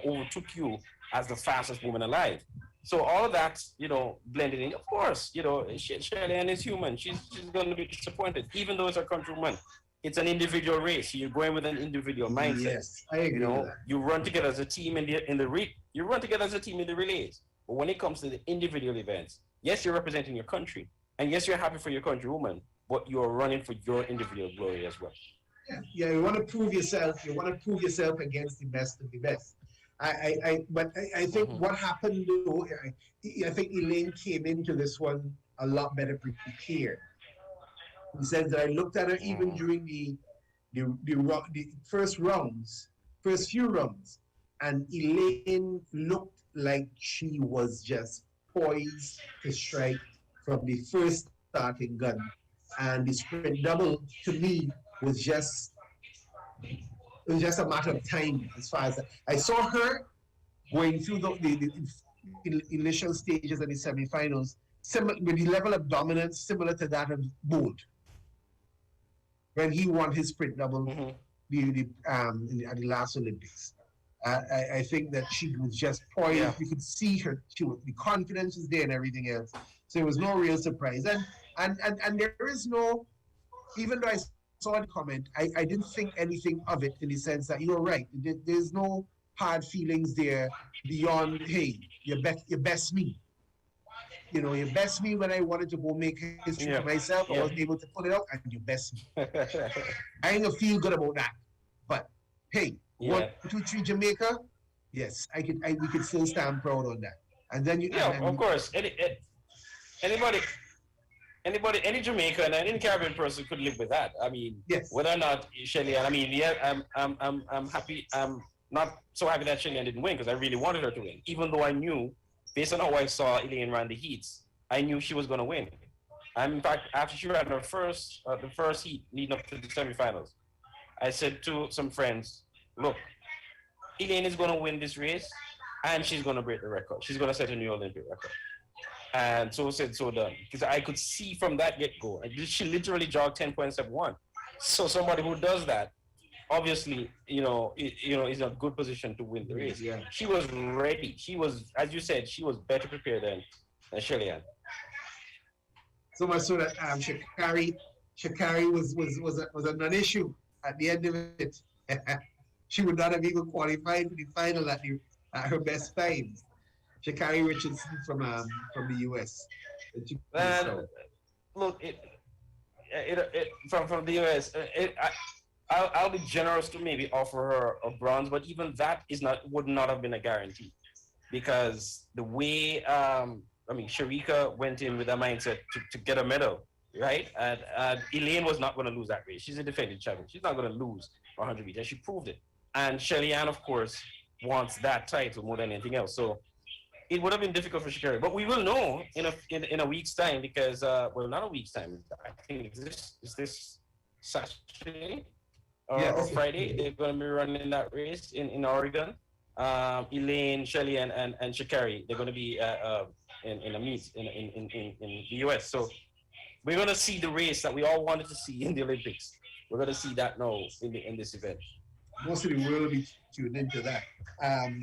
overtook you as the fastest woman alive. So all of that, you know, blended in. Of course, you know, Shelley-Ann is human. She's going to be disappointed, even though it's a countrywoman. It's an individual race. You're going with an individual mindset. Yes, I agree. You know, with that. you run together as a team you run together as a team in the relays. But when it comes to the individual events, yes, you're representing your country, and yes, you're happy for your countrywoman, but you're running for your individual glory as well. Yeah, you want to prove yourself. You want to prove yourself against the best of the best. But I think what happened though, I think Elaine came into this one a lot better prepared. In the sense that I looked at her even during the first few rounds, and Elaine looked like she was just poised to strike from the first starting gun. And the sprint double, to me, was just a matter of time. As far as I saw her going through the initial stages of the semifinals, with the level of dominance similar to that of Bolt when he won his sprint double at the last Olympics. I think that she was just poised. Yeah. You could see her. The confidence was there and everything else. So it was no real surprise. And there is no, even though I saw the comment, I didn't think anything of it in the sense that you're right. There's no hard feelings there beyond, hey, your best me. you best me when I wanted to go make history for myself. I wasn't able to pull it out, and you best me. I ain't gonna feel good about that. But hey, 1, 2, 3 Jamaica. Yes, we could still stand proud on that. And then of course. Any Jamaican and any Caribbean person could live with that. I mean, yes. Whether or not Shelly-Ann, I mean, yeah, I'm happy. I'm not so happy that Shelly-Ann didn't win because I really wanted her to win. Even though I knew, based on how I saw Elaine run the heats, I knew she was going to win. And in fact, after she ran the first heat leading up to the semifinals, I said to some friends, look, Elaine is going to win this race and she's going to break the record. She's going to set a new Olympic record. And so said, so done. Because I could see from that get-go, she literally jogged 10.71. So somebody who does that, obviously, is in a good position to win the race. Yeah. She was ready. She was, as you said, she was better prepared than Shelly-Ann. So much so that Sha'Carri was a non-issue at the end of it. She would not have even qualified for the final at her best times. Sha'Carri Richardson from the US. Look, from the US, I'll be generous to maybe offer her a bronze, but even that would not have been a guarantee, because the way Shericka went in with a mindset to get a medal, right? And Elaine was not going to lose that race. She's a defending champion. She's not going to lose 100 meters. She proved it. And Shelly-Ann, of course, wants that title more than anything else. So it would have been difficult for Sha'Carri, but we will know in a week's time, because not a week's time. I think is this Saturday or Friday they're going to be running that race in Oregon. Elaine, Shelly, and Sha'Carri, they're going to be in a meet in the US. So we're going to see the race that we all wanted to see in the Olympics. We're going to see that now in this event. Most of the world will be tuned into that. I'm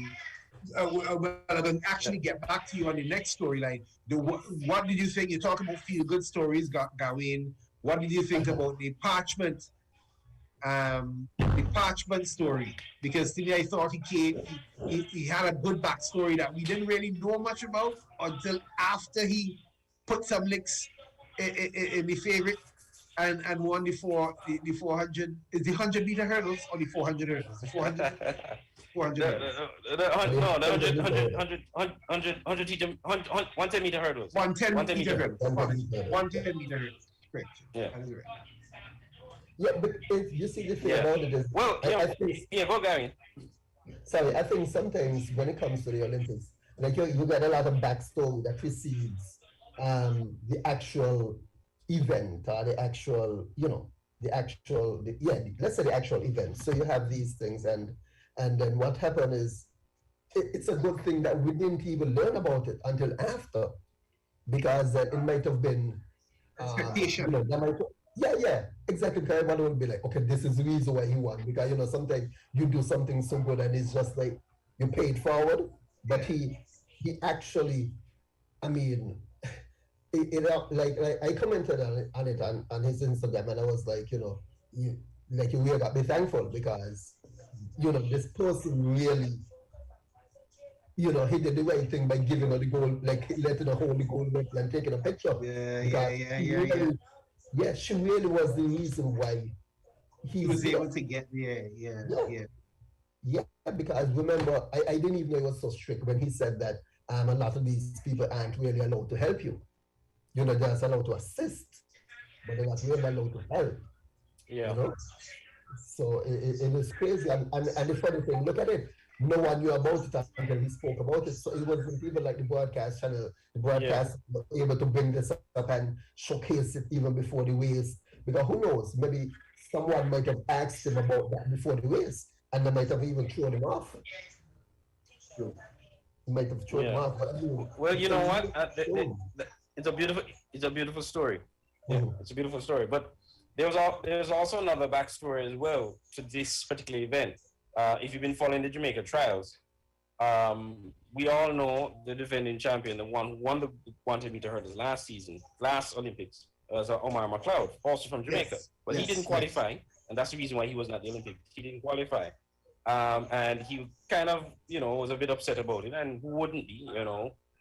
going to actually get back to you on the next storyline. What did you think? You talk about feel-good stories, Gawain. What did you think about the parchment story? Because to me, I thought he had a good backstory that we didn't really know much about until after he put some licks in the favorite and won the 400. Is the 100-meter hurdles or the 400 hurdles? The 400. 400 110-meter hurdles. 110-meter hurdles. 110-meter hurdles. Correct. Yeah. That is right. Yeah, but you see the thing about it is, I think, go Gary. Sorry, I think sometimes when it comes to the Olympics, like you get a lot of backstory that precedes the actual event or let's say the actual event. So you have these things, and then what happened is it's a good thing that we didn't even learn about it until after, because it might have been expectation. Exactly. Because everyone will be like, okay, this is the reason why he won, because sometimes you do something so good and it's just like you pay it forward, but he actually, I mean, I commented on it on his Instagram, and I was like, you really got me thankful, because this person really, he did the right thing by giving her the gold, like letting her hold the gold medal and taking a picture. Yeah, she really was the reason why he was able to get Yeah, because remember, I didn't even know he was so strict when he said that a lot of these people aren't really allowed to help you. They're just allowed to assist, but they're not really allowed to help. Yeah. So it was crazy. And the funny thing, look at it. No one knew about it until he spoke about it. So it wasn't even like the broadcast channel. The broadcast was able to bring this up and showcase it even before the race. Because who knows, maybe someone might have asked him about that before the race, and they might have even thrown him off. They might have thrown him off. Well, you know what? It's a beautiful story. Yeah, it's a beautiful story. But there's also another backstory as well to this particular event. If you've been following the Jamaica trials, we all know the defending champion, the one who won the 100-meter hurdles last Olympics, was Omar McLeod, also from Jamaica. But he didn't qualify, and that's the reason why he was not the Olympics. He didn't qualify. And he kind of, was a bit upset about it, and who wouldn't be,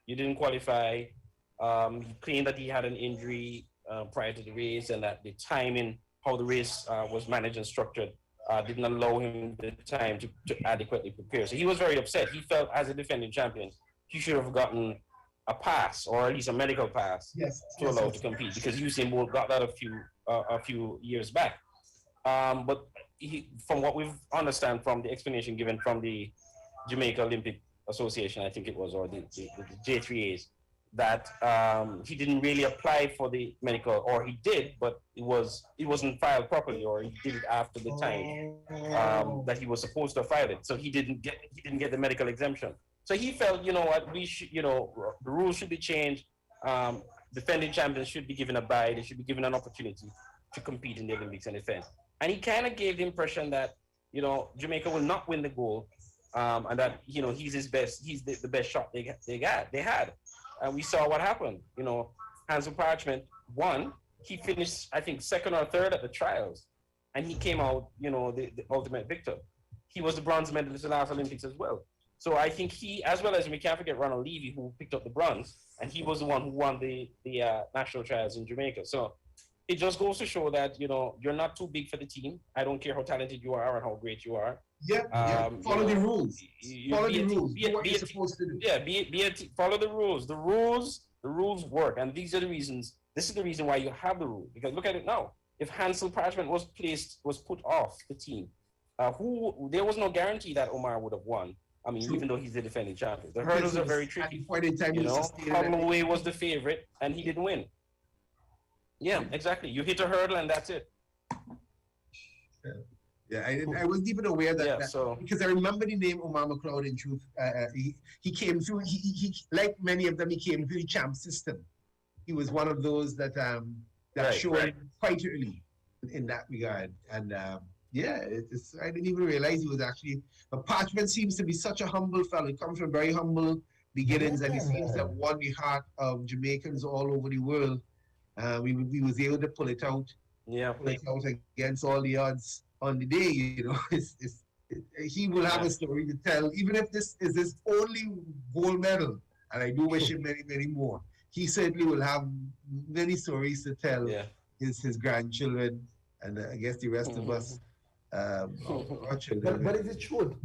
you didn't qualify, He claimed that he had an injury prior to the race and that the timing, how the race was managed and structured, didn't allow him the time to adequately prepare. So he was very upset. He felt as a defending champion, he should have gotten a pass or at least a medical pass to allow to compete because Usain Bolt got that a few years back. But from what we've understand from the explanation given from the Jamaica Olympic Association, I think it was, or the J3As, that he didn't really apply for the medical, or he did, but it wasn't filed properly, or he did it after the time that he was supposed to file it. So he didn't get the medical exemption. So he felt, you know what, we should, you know, the rules should be changed. Defending champions should be given a bye. They should be given an opportunity to compete in the Olympics and defend. And he kind of gave the impression that, you know, Jamaica will not win the gold, and that, you know, he's his best, he's the best shot they had. And we saw what happened. You know, Hansel Parchment won. He finished, I think, second or third at the trials, and he came out, you know, the ultimate victor. He was the bronze medalist in the last Olympics as well. So I think he, as well as we can't forget Ronald Levy, who picked up the bronze, and he was the one who won the national trials in Jamaica. So it just goes to show that, you know, you're not too big for the team. I don't care how talented you are and how great you are. Follow the rules. Follow the rules. Do what you're supposed to do. Yeah, follow the rules. The rules work, and these are the reasons. This is the reason why you have the rule. Because look at it now. If Hansel Parchment was put off the team, there was no guarantee that Omar would have won. I mean, even though he's the defending champion, the hurdles are very tricky. You know, Holloway was the favorite, and he didn't win. Yeah, exactly. You hit a hurdle, and that's it. Yeah, I wasn't even aware that, because I remember the name Omar McLeod. In truth, he came through. He like many of them, he came through the champ system. He was one of those that showed quite early in that regard, and I didn't even realize he was actually. But Parchment seems to be such a humble fellow. He comes from very humble beginnings, and he seems to have won the heart of Jamaicans all over the world. We was able to pull it out against all the odds on the day. You know, he will have a story to tell, even if this is his only gold medal, and I do wish him many, many more. He certainly will have many stories to tell his grandchildren, and I guess the rest of us. But is it true?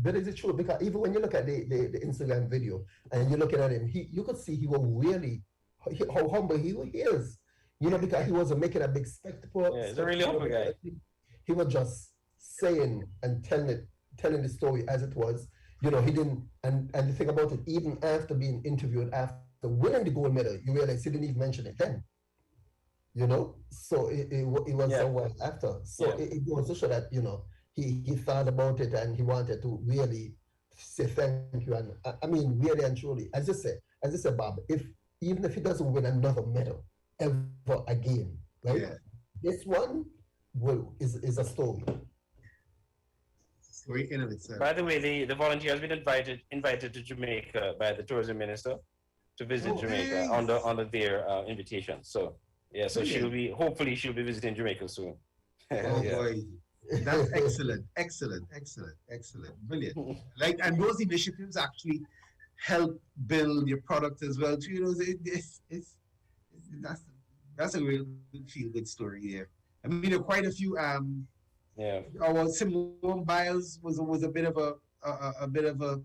Because even when you look at the Instagram video and you're looking at him, you could see he was really how humble he is. You know, because he wasn't making a big spectacle. Yeah, he's a really humble guy. He was just saying and telling the story as it was. You know, he didn't. And the thing about it, even after being interviewed, after winning the gold medal, you realize he didn't even mention it then. You know, so it was a while after. So it goes to show that, you know, he thought about it and he wanted to really say thank you. And I mean, really and truly, as you said, Bob, even if he doesn't win another medal ever again, right? Yeah. This one is a story. Story in of itself. By the way, the volunteer has been invited to Jamaica by the tourism minister to visit Jamaica under their invitation. So so hopefully she'll be visiting Jamaica soon. Boy. That's excellent. Brilliant. And those initiatives actually help build your product as well too. You know, that's a real feel good story here. I mean, there are quite a few our Simone Biles was a bit of a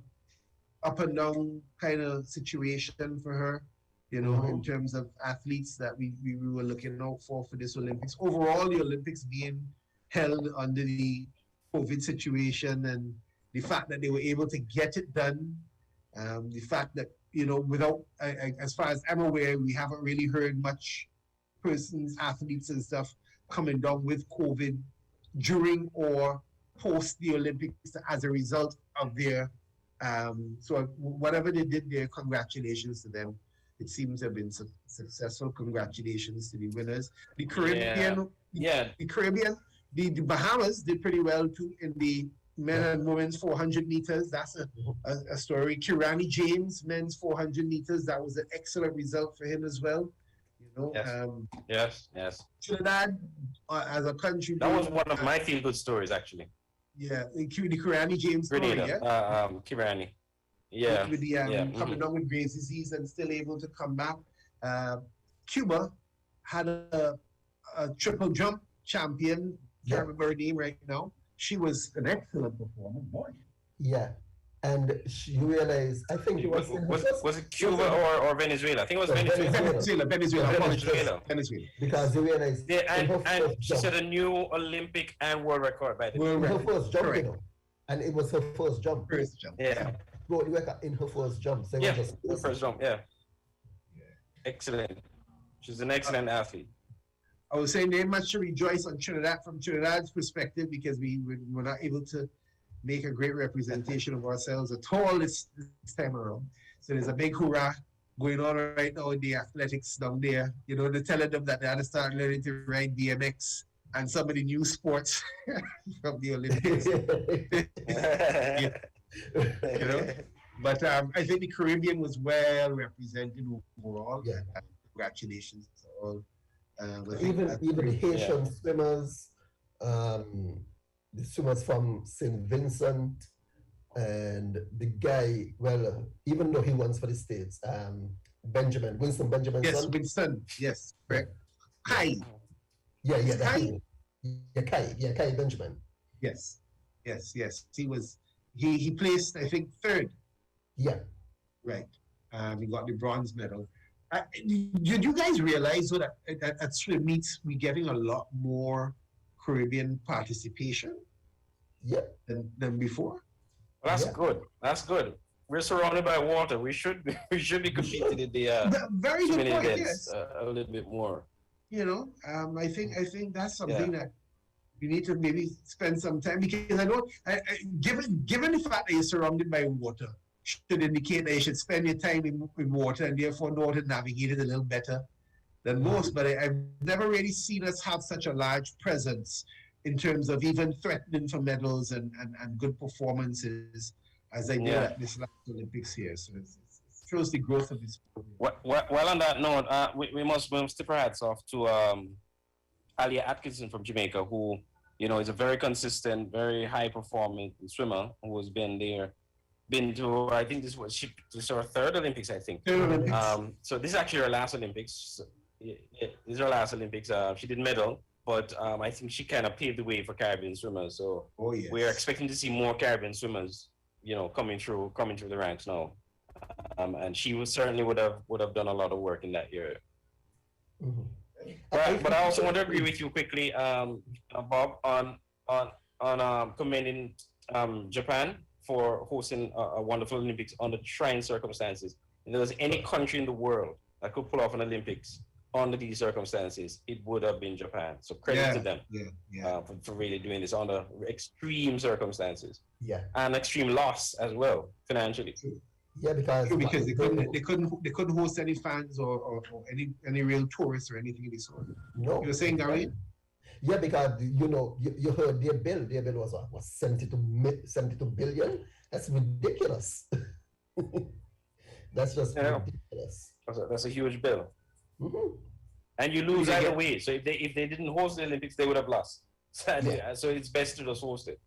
up and down kind of situation for her. You know, in terms of athletes that we were looking out for this Olympics. Overall, the Olympics being held under the COVID situation, and the fact that they were able to get it done, the fact that, you know, without, as far as I'm aware, we haven't really heard much athletes and stuff coming down with COVID during or post the Olympics as a result of their, so whatever they did there, congratulations to them. It seems to have been successful. Congratulations to the winners. The Caribbean, the Bahamas did pretty well too in the men and women's 400 meters. That's a story. Kirani James, men's 400 meters. That was an excellent result for him as well. You know. Yes. Trinidad, as a country. That was one of my feel-good stories, actually. Yeah, the Kirani James story. Kirani. Yeah. With the coming down with Graves' disease and still able to come back. Cuba had a triple jump champion. Yeah. Can't remember her name right now. She was an excellent performer, boy. Yeah. And you realize, I think it was Was it Cuba or Venezuela? I think it was Venezuela. Venezuela. Venezuela. because you realize Yeah, in her and first she jump, set a new Olympic and world record by the way. in her first jump, Correct. you know, and it was her first jump. First jump. Yeah, Broke the record in her first jump. So it yeah, was the just first jump. Yeah, excellent. She's an excellent athlete. I was saying they much to rejoice on Trinidad from Trinidad's perspective because we were not able to make a great representation of ourselves at all this time around. So there's a big hurrah going on right now in the athletics down there. You know, they're telling them that they had to start learning to ride BMX and some of the new sports from the Olympics. You know? But I think the Caribbean was well represented overall. Yeah. Congratulations to all. even the Haitian swimmers, the swimmers from St. Vincent, and the guy, well, even though he runs for the States, Winston Benjamin. Yes, Winston. Yes, correct. Kai. Yeah, Kai? Kai Benjamin. Yes. He placed, I think, third. Yeah. Right. He got the bronze medal. Did you guys realize that at swim meets we're getting a lot more Caribbean participation Yeah. than before? Well, that's Yeah. good. That's good. We're surrounded by water. We should be competing in the Very good swimming point. events Yes. a little bit more. You know, I think that's something that we need to maybe spend some time because I know, given the fact that you're surrounded by water, should indicate that you should spend your time in water and therefore know how to navigate it a little better than most. But I've never really seen us have such a large presence in terms of even threatening for medals and good performances as I did at this last Olympics here. So it shows the growth of this program. Well, on that note, we must tip our hats off to Alia Atkinson from Jamaica, who, you know, is a very consistent, very high performing swimmer who has been to, I think this was her third Olympics, I think. Third Olympics. So this is actually her last Olympics. This is her last Olympics. She did medal, but I think she kind of paved the way for Caribbean swimmers. So Yes. we're expecting to see more Caribbean swimmers, you know, coming through the ranks now. And she certainly would have done a lot of work in that area. Mhm. But I also want to agree with you quickly, Bob, on commending Japan for hosting a wonderful Olympics under trying circumstances. If there was any country in the world that could pull off an Olympics under these circumstances, it would have been Japan. So credit to them for really doing this under extreme circumstances. Yeah. And extreme loss as well financially. Yeah, because they couldn't host any fans or any real tourists or anything of the sort. No. You were saying, Gary? Yeah, because you heard their bill. Their bill was 72 billion. That's ridiculous. That's just ridiculous. That's a huge bill. Mm-hmm. And you lose either way. So if they didn't host the Olympics, they would have lost. So it's best to just host it.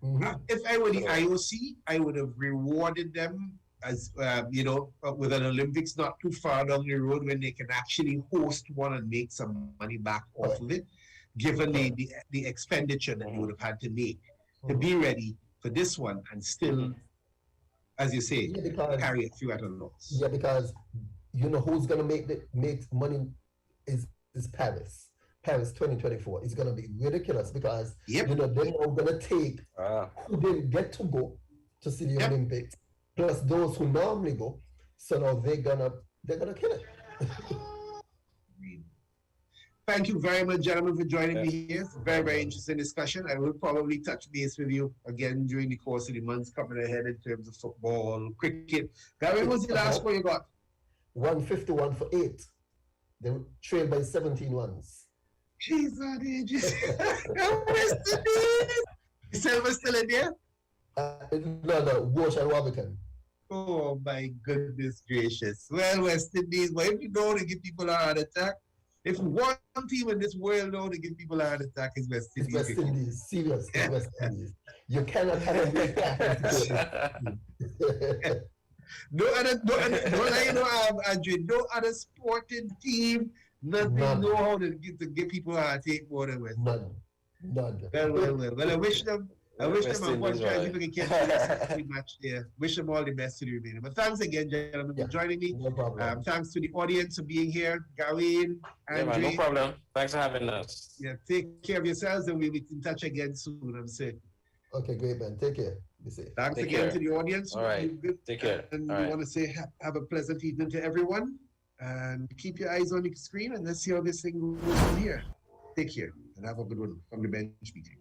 Mm-hmm. If I were the IOC, I would have rewarded them as with an Olympics not too far down the road when they can actually host one and make some money back off of it, given the expenditure that you would have had to make to be ready for this one and still, as you say, carry it through at a loss. Yeah, because you know who's gonna make money is Paris. Paris 2024 is gonna be ridiculous because you know they're now gonna take who didn't get to go to see the Olympics, plus those who normally go. So now they're gonna kill it. Thank you very much, gentlemen, for joining me here. It's a very, very interesting discussion. I will probably touch base with you again during the course of the months coming ahead in terms of football, cricket. Gary, what was the last score you got? 151 for 8. They trailed by 17 runs. Jesus, West Indies. Silver still in there? No, Walsh and Warburton. Oh my goodness gracious. Well, West Indies, but if you know to give people a heart attack, if one team in this world know to give people a heart attack, it's West Indies. It's West Indies, serious, West Indies. You cannot have a big Andrew, no other sporting team, nothing None. know how to get people take more than West. None. None. Well, I wish them. I wish West them Indies, unfortunately right. we can catch the match there. Wish them all the best to the remainder. But thanks again, gentlemen, Yeah. for joining me. No problem. Thanks to the audience for being here. Gawain, Yeah, man, Andre. no problem. Thanks for having us. Yeah, take care of yourselves and we'll be in touch again soon. I'm saying. Okay, great, man. Take care. Be safe. Thanks Take again care. to the audience. All right. Take care. And All we right. want to say have a pleasant evening to everyone. And keep your eyes on the screen and let's see how this thing goes from here. Take care and have a good one from the bench meeting.